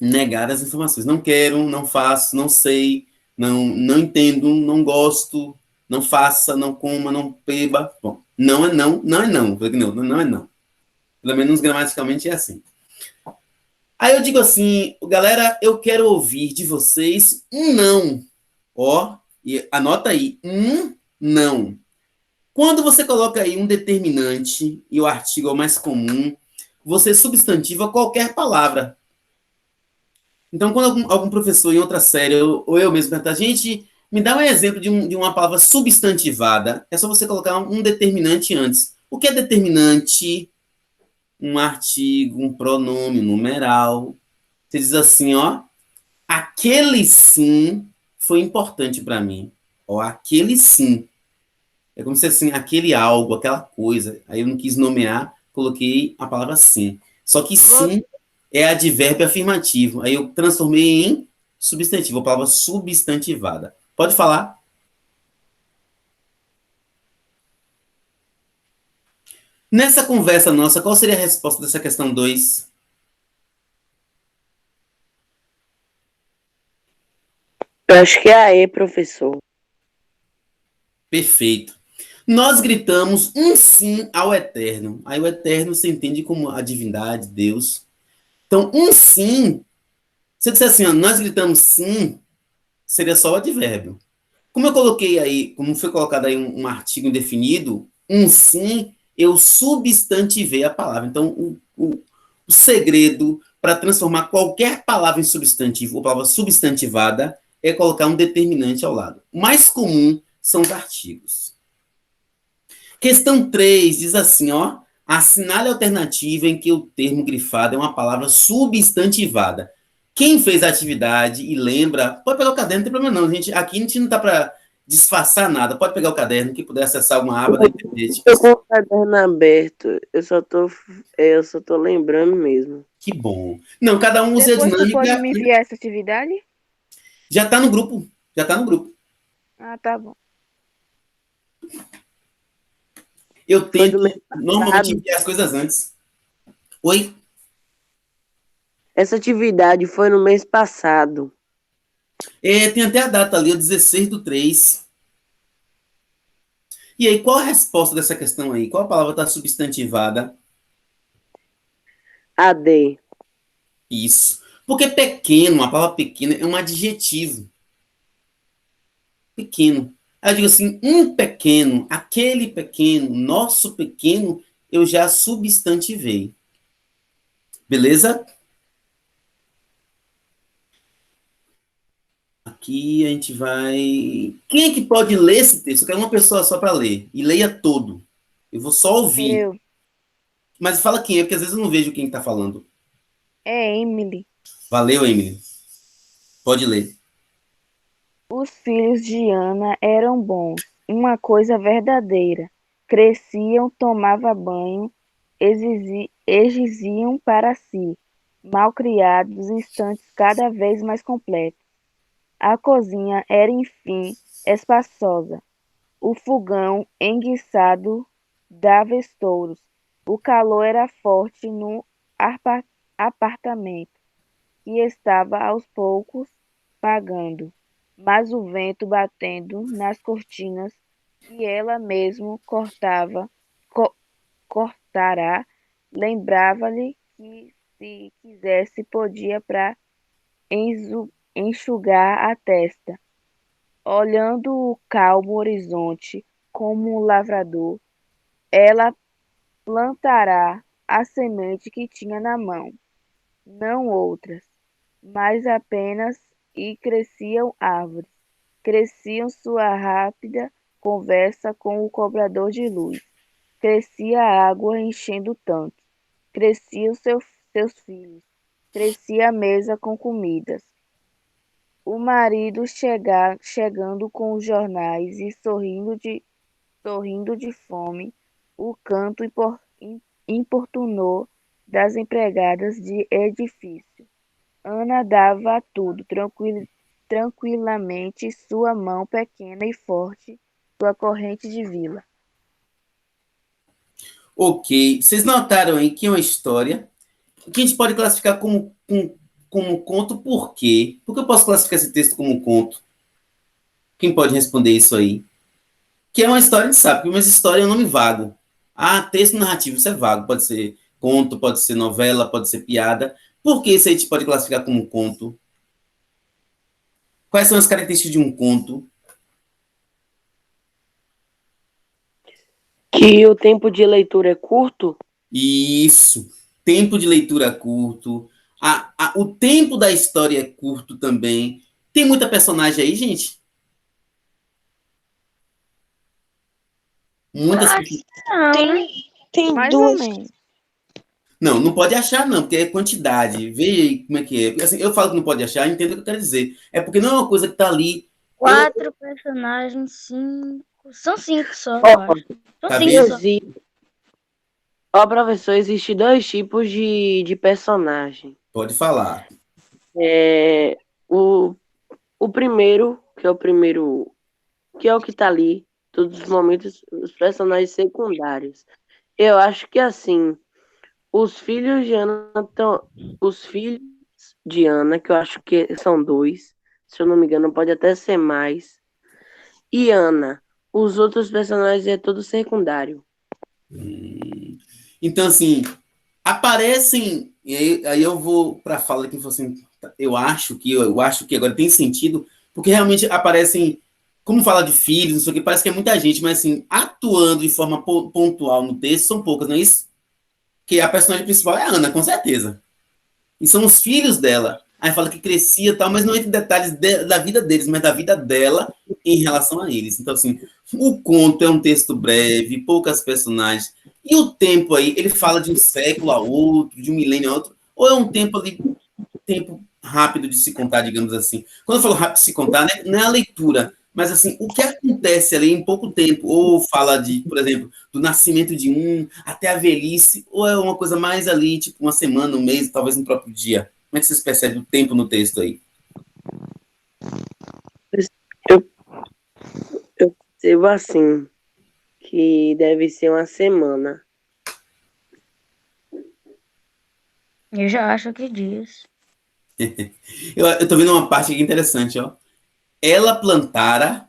negar as informações. Não quero, não faço, não sei, não entendo, não gosto, não faça, não coma, não beba. Bom, não é não, não é não. Não é não. Pelo menos gramaticalmente é assim. Aí eu digo assim, galera, eu quero ouvir de vocês um não. Ó, e anota aí, um não. Quando você coloca aí um determinante, e o artigo é o mais comum, você substantiva qualquer palavra. Então, quando algum professor em outra série, ou eu mesmo perguntar, gente, me dá um exemplo de uma palavra substantivada, é só você colocar um determinante antes. O que é determinante? Um artigo, um pronome, um numeral. Você diz assim, ó, aquele sim foi importante para mim. Ó, aquele sim. É como se assim, aquele algo, aquela coisa. Aí eu não quis nomear, coloquei a palavra sim. Só que sim é advérbio afirmativo. Aí eu transformei em substantivo, a palavra substantivada. Pode falar. Nessa conversa nossa, qual seria a resposta dessa questão 2? Eu acho que é aí, professor. Perfeito. Nós gritamos um sim ao Eterno. Aí o Eterno se entende como a divindade, Deus. Então, um sim, se eu disser assim, ó, nós gritamos sim, seria só o advérbio. Como eu coloquei aí, como foi colocado aí um artigo indefinido, um sim, eu substantivei a palavra. Então, o segredo para transformar qualquer palavra em substantivo ou palavra substantivada é colocar um determinante ao lado. O mais comum são os artigos. Questão 3 diz assim, ó, assinale a alternativa em que o termo grifado é uma palavra substantivada. Quem fez a atividade e lembra, pode pegar o caderno, não tem problema não, gente. Aqui a gente não está para disfarçar nada. Pode pegar o caderno, que puder acessar alguma aba da internet. Eu tô com o caderno aberto, eu só tô lembrando mesmo. Que bom. Não, cada um usa a Depois tu pode dinâmica. me enviar essa atividade? Já está no grupo. Já está no grupo. Ah, tá bom. Eu Foi do mês tento normalmente passado. enviar as coisas antes. Oi? Essa atividade foi no mês passado. Tem até a data ali, o 16/3. E aí, qual a resposta dessa questão aí? Qual a palavra está substantivada? AD. Isso. Porque pequeno, a palavra pequena é um adjetivo. Pequeno. Aí eu digo assim, um pequeno, aquele pequeno, nosso pequeno, eu já substantivei. Beleza? Aqui a gente vai. Quem é que pode ler esse texto? Eu quero uma pessoa só para ler. E leia todo. Eu vou só ouvir. Eu. Mas fala quem é, porque às vezes eu não vejo quem está falando. É Emily. Valeu, Emily. Pode ler. Os filhos de Ana eram bons, uma coisa verdadeira. Cresciam, tomavam banho, exigiam para si, malcriados, instantes cada vez mais completos. A cozinha era, enfim, espaçosa. O fogão enguiçado dava estouros. O calor era forte no apartamento. que estava aos poucos pagando, mas o vento batendo nas cortinas que ela mesmo cortara, lembrava-lhe que se quisesse podia para enxugar a testa, olhando o calmo horizonte como um lavrador, ela plantará a semente que tinha na mão, não outras, mas apenas e cresciam árvores. Cresciam sua rápida conversa com o cobrador de luz. Crescia a água enchendo o tanque. Cresciam seus filhos. Crescia a mesa com comidas. O marido chegando com os jornais e sorrindo de fome, o canto importunou das empregadas de edifício. Ana dava a tudo tranquilamente sua mão pequena e forte, sua corrente de vila. Ok. Vocês notaram aí que é uma história que a gente pode classificar como conto, por quê? Por que eu posso classificar esse texto como conto? Quem pode responder isso aí? Que é uma história, a gente sabe, mas história é um nome vago. Ah, texto narrativo, isso é vago. Pode ser conto, pode ser novela, pode ser piada. Por que isso aí a gente pode classificar como conto? Quais são as características de um conto? Que o tempo de leitura é curto? Isso. Tempo de leitura curto. O tempo da história é curto também. Tem muita personagem aí, gente? Muitas. Acho que não. Tem Mais ou duas. menos. Não, não pode achar, não, porque é quantidade. Veja aí como é que é. Porque, assim, eu falo que não pode achar, entendo o que eu quero dizer. É porque não é uma coisa que tá ali. Eu, 4 personagens, 5. São 5 só, eu Ó, acho. São tá 5 vendo? só. Ó, professor, existe dois tipos de personagem. Pode falar. É, o, o primeiro, que é o que tá ali, todos os momentos, os personagens secundários. Eu acho que assim, os filhos de Ana os filhos de Ana, que eu acho que são dois, se eu não me engano, pode até ser mais. E Ana, os outros personagens é todo secundário. Então, assim, aparecem. E aí eu vou para a fala que você. Eu acho que agora tem sentido, porque realmente aparecem. Como fala de filhos, não sei o que, parece que é muita gente, mas assim, atuando de forma pontual no texto são poucas, não é isso? Que a personagem principal é a Ana, com certeza. E são os filhos dela. Aí fala que crescia e tal, mas não entra em detalhes da vida deles, mas da vida dela em relação a eles. Então, assim, o conto é um texto breve, poucas personagens. E o tempo aí, ele fala de um século a outro, de um milênio a outro, ou é um tempo ali, tempo rápido de se contar, digamos assim. Quando eu falo rápido de se contar, né, não é a leitura, mas assim, o que acontece ali em pouco tempo, ou fala de, por exemplo, do nascimento de um até a velhice, ou é uma coisa mais ali, tipo uma semana, um mês, talvez no próprio dia. Como é que vocês percebem o tempo no texto aí? Eu, eu percebo assim, que deve ser uma semana. Eu já acho que diz. Eu tô vendo uma parte aqui interessante, ó. Ela plantara,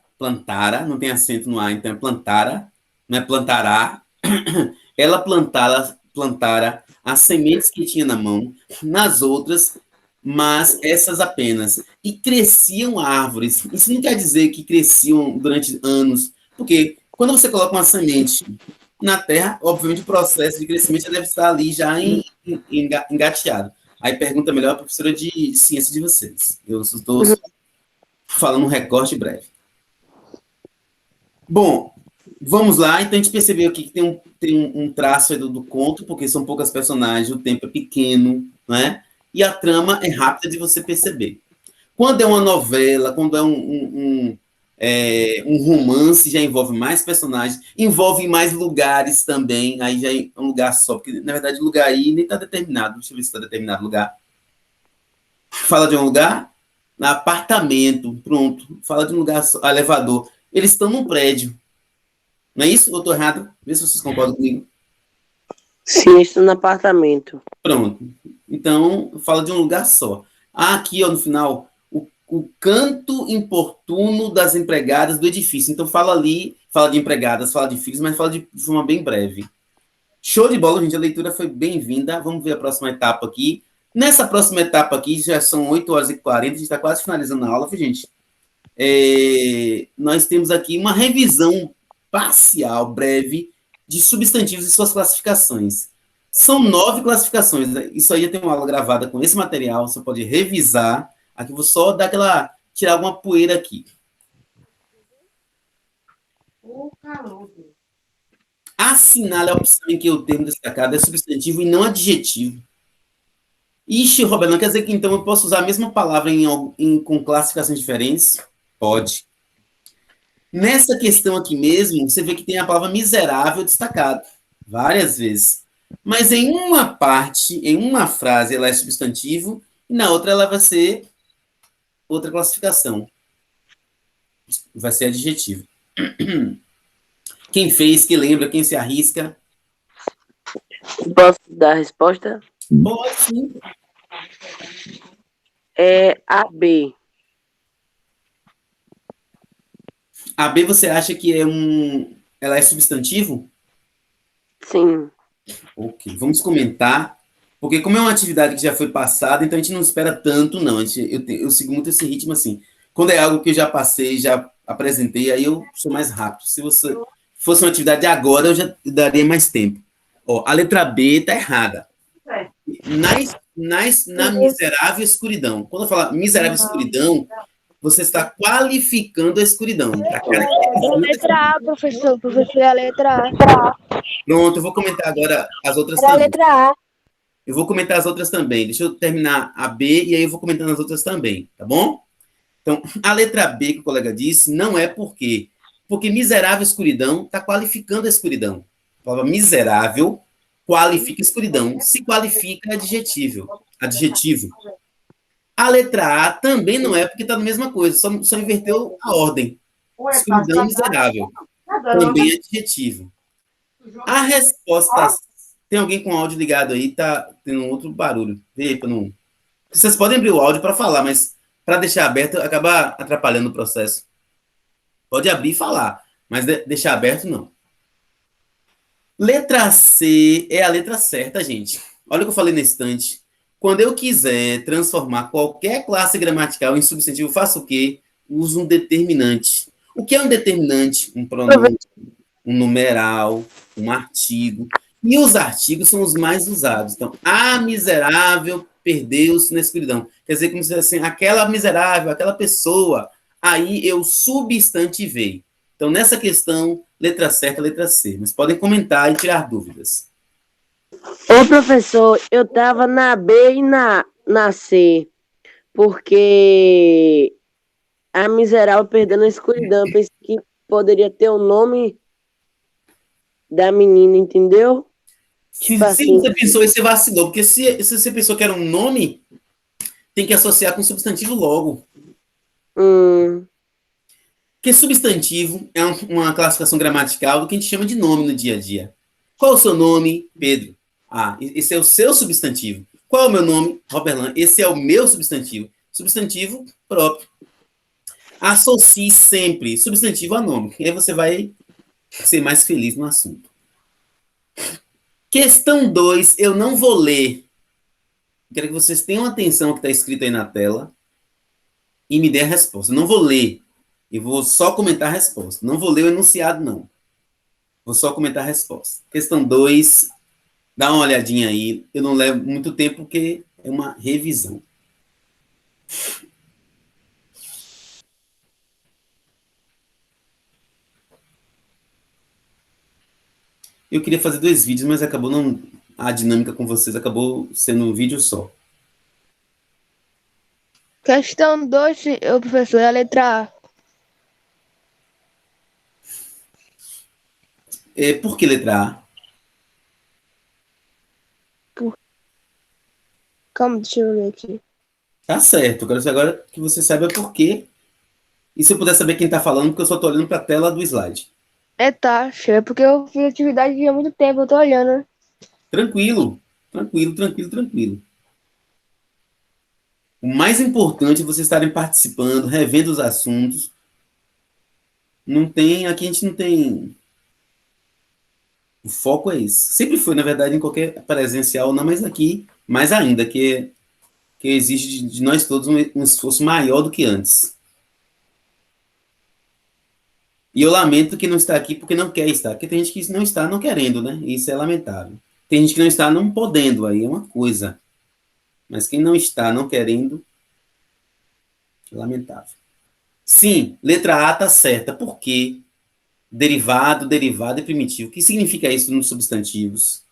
não tem acento no A, então é plantara, não é plantará. Ela plantara as sementes que tinha na mão, nas outras, mas essas apenas. E cresciam árvores. Isso não quer dizer que cresciam durante anos, porque quando você coloca uma semente na terra, obviamente o processo de crescimento já deve estar ali já engateado. Aí pergunta melhor a professora de ciência de vocês. Eu estou falando um recorte breve. Bom, vamos lá. Então a gente percebeu aqui que tem um traço aí do conto, porque são poucas personagens, o tempo é pequeno, né? E a trama é rápida de você perceber. Quando é uma novela, quando é um romance, já envolve mais personagens, envolve mais lugares também, aí já é um lugar só, porque na verdade o lugar aí nem está determinado. Deixa eu ver se está determinado o lugar. Fala de um lugar? Apartamento, pronto. Fala de um lugar só, elevador. Eles estão num prédio. Não é isso? Ou estou errado? Vê se vocês concordam comigo. Sim, estou no apartamento. Pronto. Então, fala de um lugar só. Aqui, ó, no final, o canto importuno das empregadas do edifício. Então, fala ali, fala de empregadas, fala de filhos, mas fala de forma bem breve. Show de bola, gente. A leitura foi bem-vinda. Vamos ver a próxima etapa aqui. Nessa próxima etapa aqui, já são 8h40, a gente está quase finalizando a aula, viu, gente? Nós temos aqui uma revisão parcial, breve, de substantivos e suas classificações. São 9 classificações. Né? Isso aí tem uma aula gravada com esse material, você pode revisar. Aqui eu vou só dar aquela, tirar alguma poeira aqui. Assinale a opção em que o termo destacado é substantivo e não adjetivo. Ixi, Roberto, não quer dizer que então eu posso usar a mesma palavra com classificações diferentes? Pode. Nessa questão aqui mesmo, você vê que tem a palavra miserável destacado várias vezes. Mas em uma parte, em uma frase, ela é substantivo, e na outra ela vai ser outra classificação. Vai ser adjetivo. Quem fez, quem lembra, quem se arrisca? Posso dar a resposta? Pode, sim. É AB. A B você acha que ela é substantivo? Sim. Ok, vamos comentar, porque como é uma atividade que já foi passada, então a gente não espera tanto, não. Eu sigo muito esse ritmo assim. Quando é algo que eu já passei, já apresentei, aí eu sou mais rápido. Se você fosse uma atividade de agora, eu já daria mais tempo. Ó, a letra B está errada. Na miserável escuridão. Quando eu falar miserável escuridão, você está qualificando a escuridão. É a letra A, professor. Professor, é a letra A. Pronto, eu vou comentar agora as outras É a também. letra A. Eu vou comentar as outras também. Deixa eu terminar a B e aí eu vou comentando as outras também, tá bom? Então, a letra B que o colega disse não é por quê? Porque miserável escuridão está qualificando a escuridão. A palavra miserável qualifica a escuridão. Se qualifica adjetivo. A letra A também não é porque está na mesma coisa, só inverteu a ordem. Escuridão miserável. Também é adjetivo. A resposta... Tem alguém com o áudio ligado aí, tá tendo um outro barulho. Vê aí para não... Vocês podem abrir o áudio para falar, mas para deixar aberto acaba atrapalhando o processo. Pode abrir e falar, mas deixar aberto não. Letra C é a letra certa, gente. Olha o que eu falei na estante. Quando eu quiser transformar qualquer classe gramatical em substantivo, eu faço o quê? Uso um determinante. O que é um determinante? Um pronome, um numeral, um artigo. E os artigos são os mais usados. Então, a miserável perdeu-se na escuridão. Quer dizer, como se fosse assim, aquela miserável, aquela pessoa. Aí eu substantivei. Então, nessa questão, letra certa, letra C. Mas podem comentar e tirar dúvidas. Ô, professor, eu tava na B e na C, porque a miserável perdendo a escuridão. Eu pensei que poderia ter o nome da menina, entendeu? Tipo Se assim. você pensou e você vacilou, porque se você pensou que era um nome, tem que associar com substantivo logo. Porque substantivo é uma classificação gramatical do que a gente chama de nome no dia a dia. Qual é o seu nome? Pedro. Ah, esse é o seu substantivo. Qual é o meu nome? Roberlan. Esse é o meu substantivo. Substantivo próprio. Associe sempre substantivo a nome. E aí você vai ser mais feliz no assunto. Questão 2, eu não vou ler. Quero que vocês tenham atenção ao que está escrito aí na tela e me dê a resposta. Eu não vou ler. Eu vou só comentar a resposta. Não vou ler o enunciado, não. Vou só comentar a resposta. Questão 2, dá uma olhadinha aí. Eu não levo muito tempo porque é uma revisão. Eu queria fazer 2 vídeos, mas acabou não... A dinâmica com vocês acabou sendo um vídeo só. Questão 2, professor, é a letra A. Por que letra A? Calma, deixa eu ver aqui. Tá certo. Eu quero saber agora que você saiba por quê. E se eu puder saber quem está falando, porque eu só estou olhando para a tela do slide. Taxa, é porque eu fiz atividade há muito tempo, eu tô olhando. Tranquilo. Tranquilo. O mais importante é vocês estarem participando, revendo os assuntos. Não tem, aqui a gente não tem. O foco é esse. Sempre foi, na verdade, em qualquer presencial, não, mas aqui, mais ainda, que exige de nós todos um esforço maior do que antes. E eu lamento que não está aqui porque não quer estar, porque tem gente que não está não querendo, né? Isso é lamentável. Tem gente que não está não podendo, aí é uma coisa. Mas quem não está não querendo, é lamentável. Sim, letra A está certa. Por quê? Derivado, derivado e primitivo. O que significa isso nos substantivos?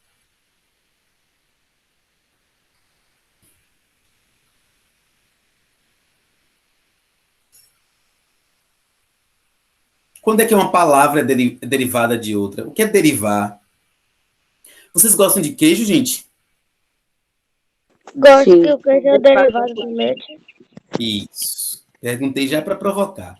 Quando é que uma palavra é derivada de outra? O que é derivar? Vocês gostam de queijo, gente? Gosto Sim. que o queijo é derivado do leite. Isso. Perguntei já para provocar.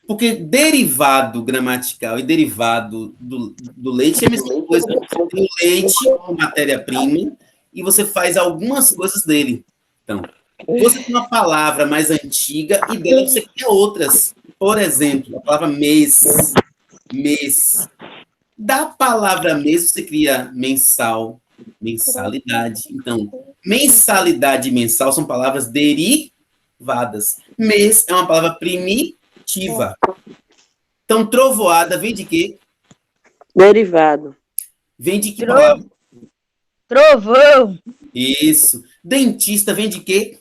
Porque derivado gramatical e derivado do leite é a mesma coisa. Você tem o leite como matéria-prima e você faz algumas coisas dele. Então, você tem uma palavra mais antiga e dela você cria outras. Por exemplo, a palavra mês. Mês. Da palavra mês você cria mensal, mensalidade. Então, mensalidade e mensal são palavras derivadas. Mês é uma palavra primitiva. Então, trovoada vem de quê? Derivado. Vem de que palavra? Trovão. Isso. Dentista vem de quê?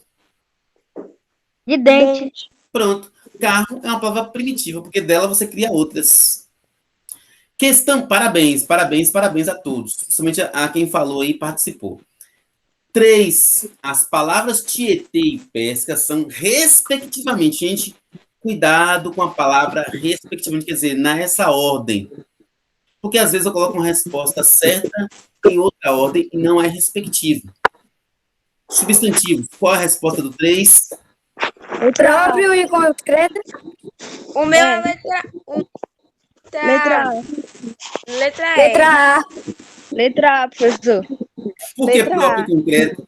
De dente. Pronto. Carro é uma palavra primitiva, porque dela você cria outras. Questão, parabéns, parabéns, parabéns a todos. Principalmente a quem falou aí e participou. 3. As palavras tietê e pesca são respectivamente. Gente, cuidado com a palavra respectivamente, quer dizer, nessa ordem. Porque às vezes eu coloco uma resposta certa em outra ordem e não é respectivo. Substantivo. Qual é a resposta do 3? Próprio e concreto. O meu é letra Letra A. letra E. Letra A. Letra A, professor. Por que Letra próprio A. e concreto?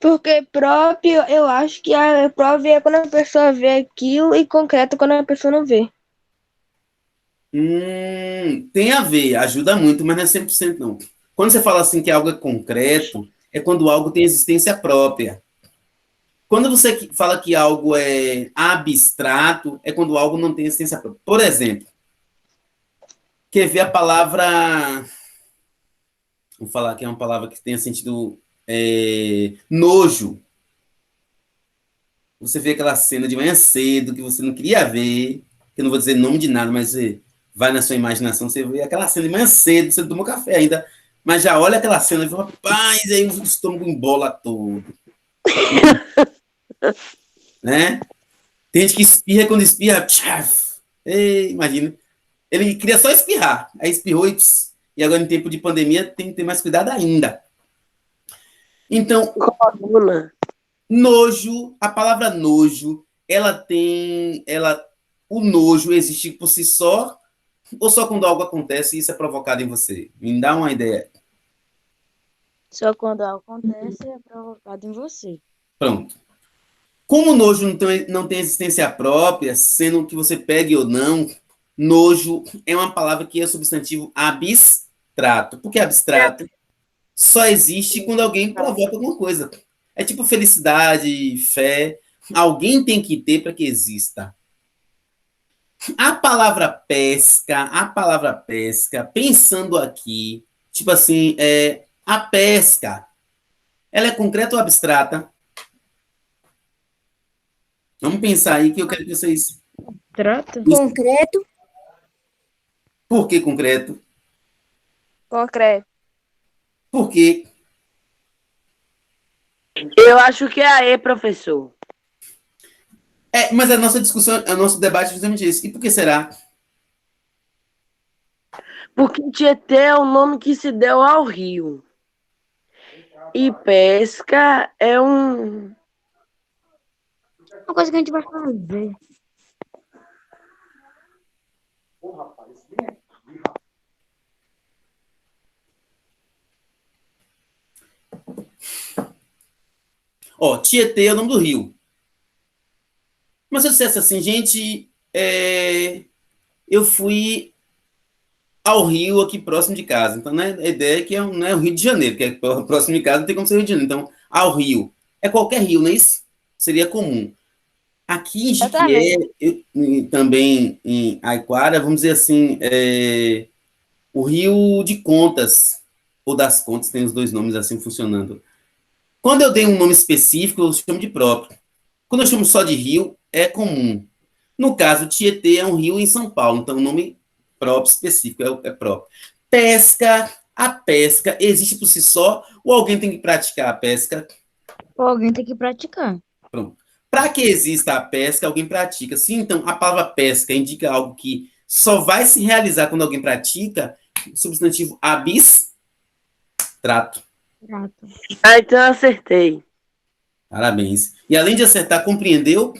Porque próprio, eu acho que a próprio é quando a pessoa vê aquilo e concreto quando a pessoa não vê. Tem a ver, ajuda muito, mas não é 100% não. Quando você fala assim que algo é concreto, é quando algo tem existência própria. Quando você fala que algo é abstrato, é quando algo não tem existência própria. Por exemplo, quer ver a palavra... Vou falar que é uma palavra que tenha sentido nojo. Você vê aquela cena de manhã cedo que você não queria ver, que eu não vou dizer nome de nada, mas você vai na sua imaginação, você vê aquela cena de manhã cedo, você tomou café ainda, mas já olha aquela cena e fala, rapaz, aí o estômago embola todo. Né? Tem gente que espirra, quando espirra, tchaf, imagina. Ele queria só espirrar, aí espirrou e agora em tempo de pandemia tem que ter mais cuidado ainda. Então, Coluna. nojo, a palavra nojo, o nojo existe por si só, ou só quando algo acontece e isso é provocado em você? Me dá uma ideia. Só quando acontece é provocado em você. Pronto. Como o nojo não tem existência própria, sendo que você pegue ou não, nojo é uma palavra que é substantivo abstrato. Por que abstrato? Só existe quando alguém provoca alguma coisa. É tipo felicidade, fé. Alguém tem que ter para que exista. A palavra pesca, pensando aqui, tipo assim, a pesca, ela é concreta ou abstrata? Vamos pensar aí que eu quero que vocês... Trata? Concreto. Por que concreto? Concreto. Por quê? Eu acho que é a E, professor. Mas a nossa discussão, o nosso debate é justamente esse. E por que será? Porque Tietê é o nome que se deu ao rio. E pesca é Uma coisa que a gente vai fazer. Ó, Tietê é o nome do rio. Mas se eu dissesse assim, gente, eu fui ao rio aqui próximo de casa. Então, né, a ideia é que não é o Rio de Janeiro, que é próximo de casa, não tem como ser o Rio de Janeiro. Então, ao rio. É qualquer rio, não é isso? Seria comum. Aqui em Jiquié, Exatamente. também em Aiquara, vamos dizer assim, o Rio de Contas, ou das Contas, tem os dois nomes assim funcionando. Quando eu dei um nome específico, eu chamo de próprio. Quando eu chamo só de rio, é comum. No caso, Tietê é um rio em São Paulo, então o nome próprio específico é próprio. Pesca, a pesca existe por si só, ou alguém tem que praticar a pesca? Pô, alguém tem que praticar. Pronto. Para que exista a pesca, alguém pratica. Sim, então a palavra pesca indica algo que só vai se realizar quando alguém pratica, substantivo abstrato. Prato. Ah, então eu acertei. Parabéns. E além de acertar, compreendeu?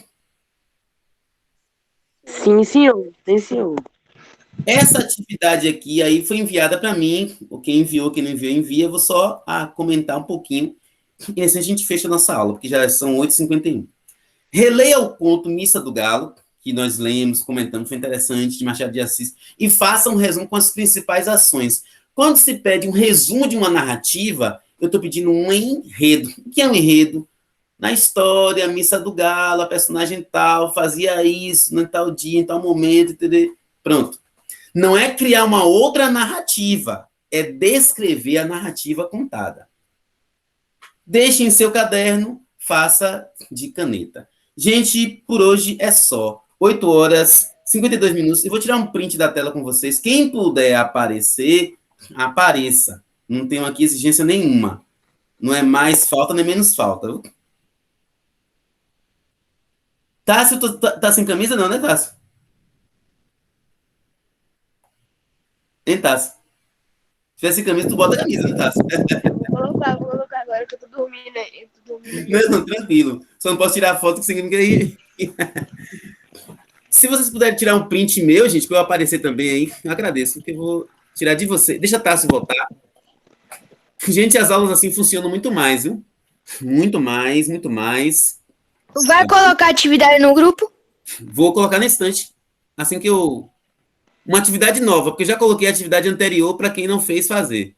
Sim, senhor. Sim, senhor. Essa atividade aqui aí foi enviada para mim. Quem enviou, quem não enviou, envia. Eu vou só comentar um pouquinho. E assim a gente fecha a nossa aula, porque já são 8h51. Releia o conto Missa do Galo, que nós lemos, comentamos, foi interessante, de Machado de Assis, e faça um resumo com as principais ações. Quando se pede um resumo de uma narrativa, eu estou pedindo um enredo. O que é um enredo? Na história, a Missa do Galo, a personagem tal, fazia isso, em tal dia, em tal momento, entendeu? Pronto. Não é criar uma outra narrativa, é descrever a narrativa contada. Deixe em seu caderno, faça de caneta. Gente, por hoje é só. 8h52. Eu vou tirar um print da tela com vocês. Quem puder aparecer, apareça. Não tenho aqui exigência nenhuma. Não é mais falta nem menos falta. Tássio, tá sem camisa não, né, Tássio? Hein, Tássio? Se tiver sem camisa, tu bota a camisa, né, Tássio? Vou colocar agora que eu tô dormindo aí. Eu tô dormindo aqui. Não, não, tranquilo. Só não posso tirar foto que significa aí. Se vocês puderem tirar um print meu, gente, para eu aparecer também aí, eu agradeço, porque eu vou tirar de você. Deixa a Tássio voltar. Gente, as aulas assim funcionam muito mais, viu? Muito mais, muito mais. Tu vai colocar atividade no grupo? Vou colocar na estante. Assim que eu. Uma atividade nova, porque eu já coloquei a atividade anterior para quem não fez fazer.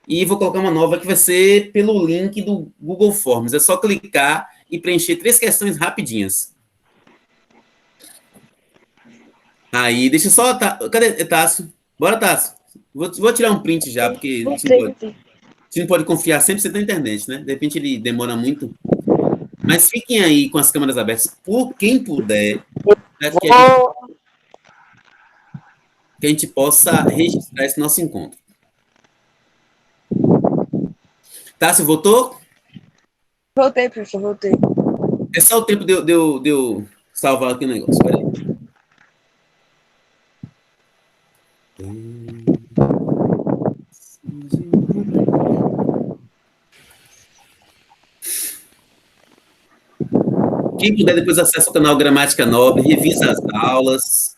E vou colocar uma nova que vai ser pelo link do Google Forms. É só clicar e preencher 3 questões rapidinhas. Aí, deixa eu só. Cadê Tássio? Bora, Tássio. Vou tirar um print já, porque a gente não pode confiar 100% na internet, né? De repente ele demora muito. Mas fiquem aí com as câmeras abertas, por quem puder, para que a gente possa registrar esse nosso encontro. Tássio, voltou? Voltei, professor, voltei. É só o tempo de eu salvar aqui o negócio. Peraí. Quem puder depois acessa o canal Gramática Nobre, revisa as aulas.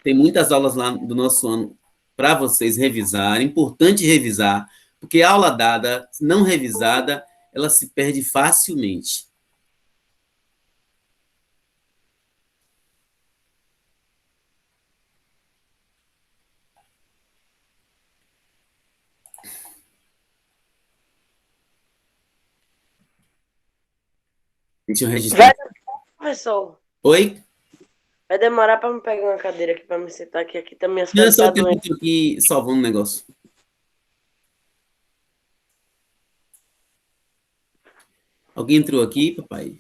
Tem muitas aulas lá do nosso ano para vocês revisarem. Importante revisar, porque a aula dada, não revisada, ela se perde facilmente. Deixa eu registrar. Professor, Oi? vai demorar para me pegar uma cadeira aqui para me sentar aqui. Aqui também as Não, é pernas só tá o tempo doendo. que eu aqui salvando o negócio. Alguém entrou aqui, papai?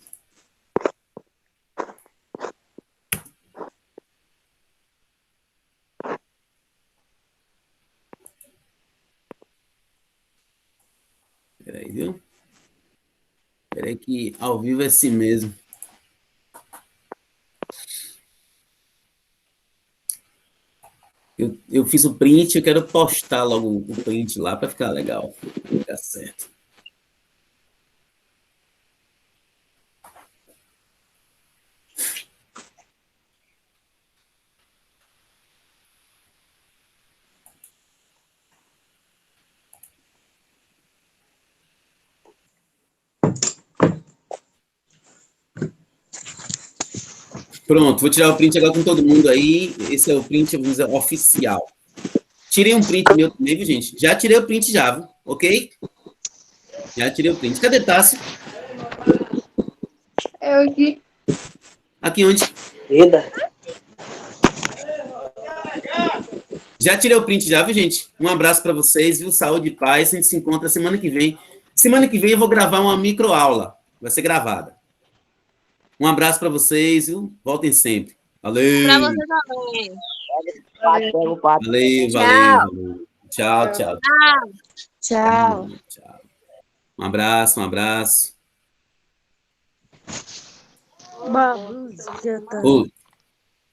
Peraí, viu? Peraí que ao vivo é assim mesmo. Eu fiz o print, eu quero postar logo o print lá para ficar legal. Pra ficar certo. Pronto, vou tirar o print agora com todo mundo aí. Esse é o print, vamos dizer, oficial. Tirei um print meu também, viu, gente? Já tirei o print já, viu? Ok? Já tirei o print. Cadê Tássio? Eu aqui. Aqui onde? Eda. Já tirei o print já, viu, gente? Um abraço para vocês, viu? Saúde e paz. A gente se encontra semana que vem. Semana que vem eu vou gravar uma microaula. Vai ser gravada. Um abraço para vocês, viu? Voltem sempre. Valeu. Pra você também. Valeu, valeu, valeu. Tchau, tchau. Tchau. Tchau. Um abraço, um abraço. Bagunça. Ô,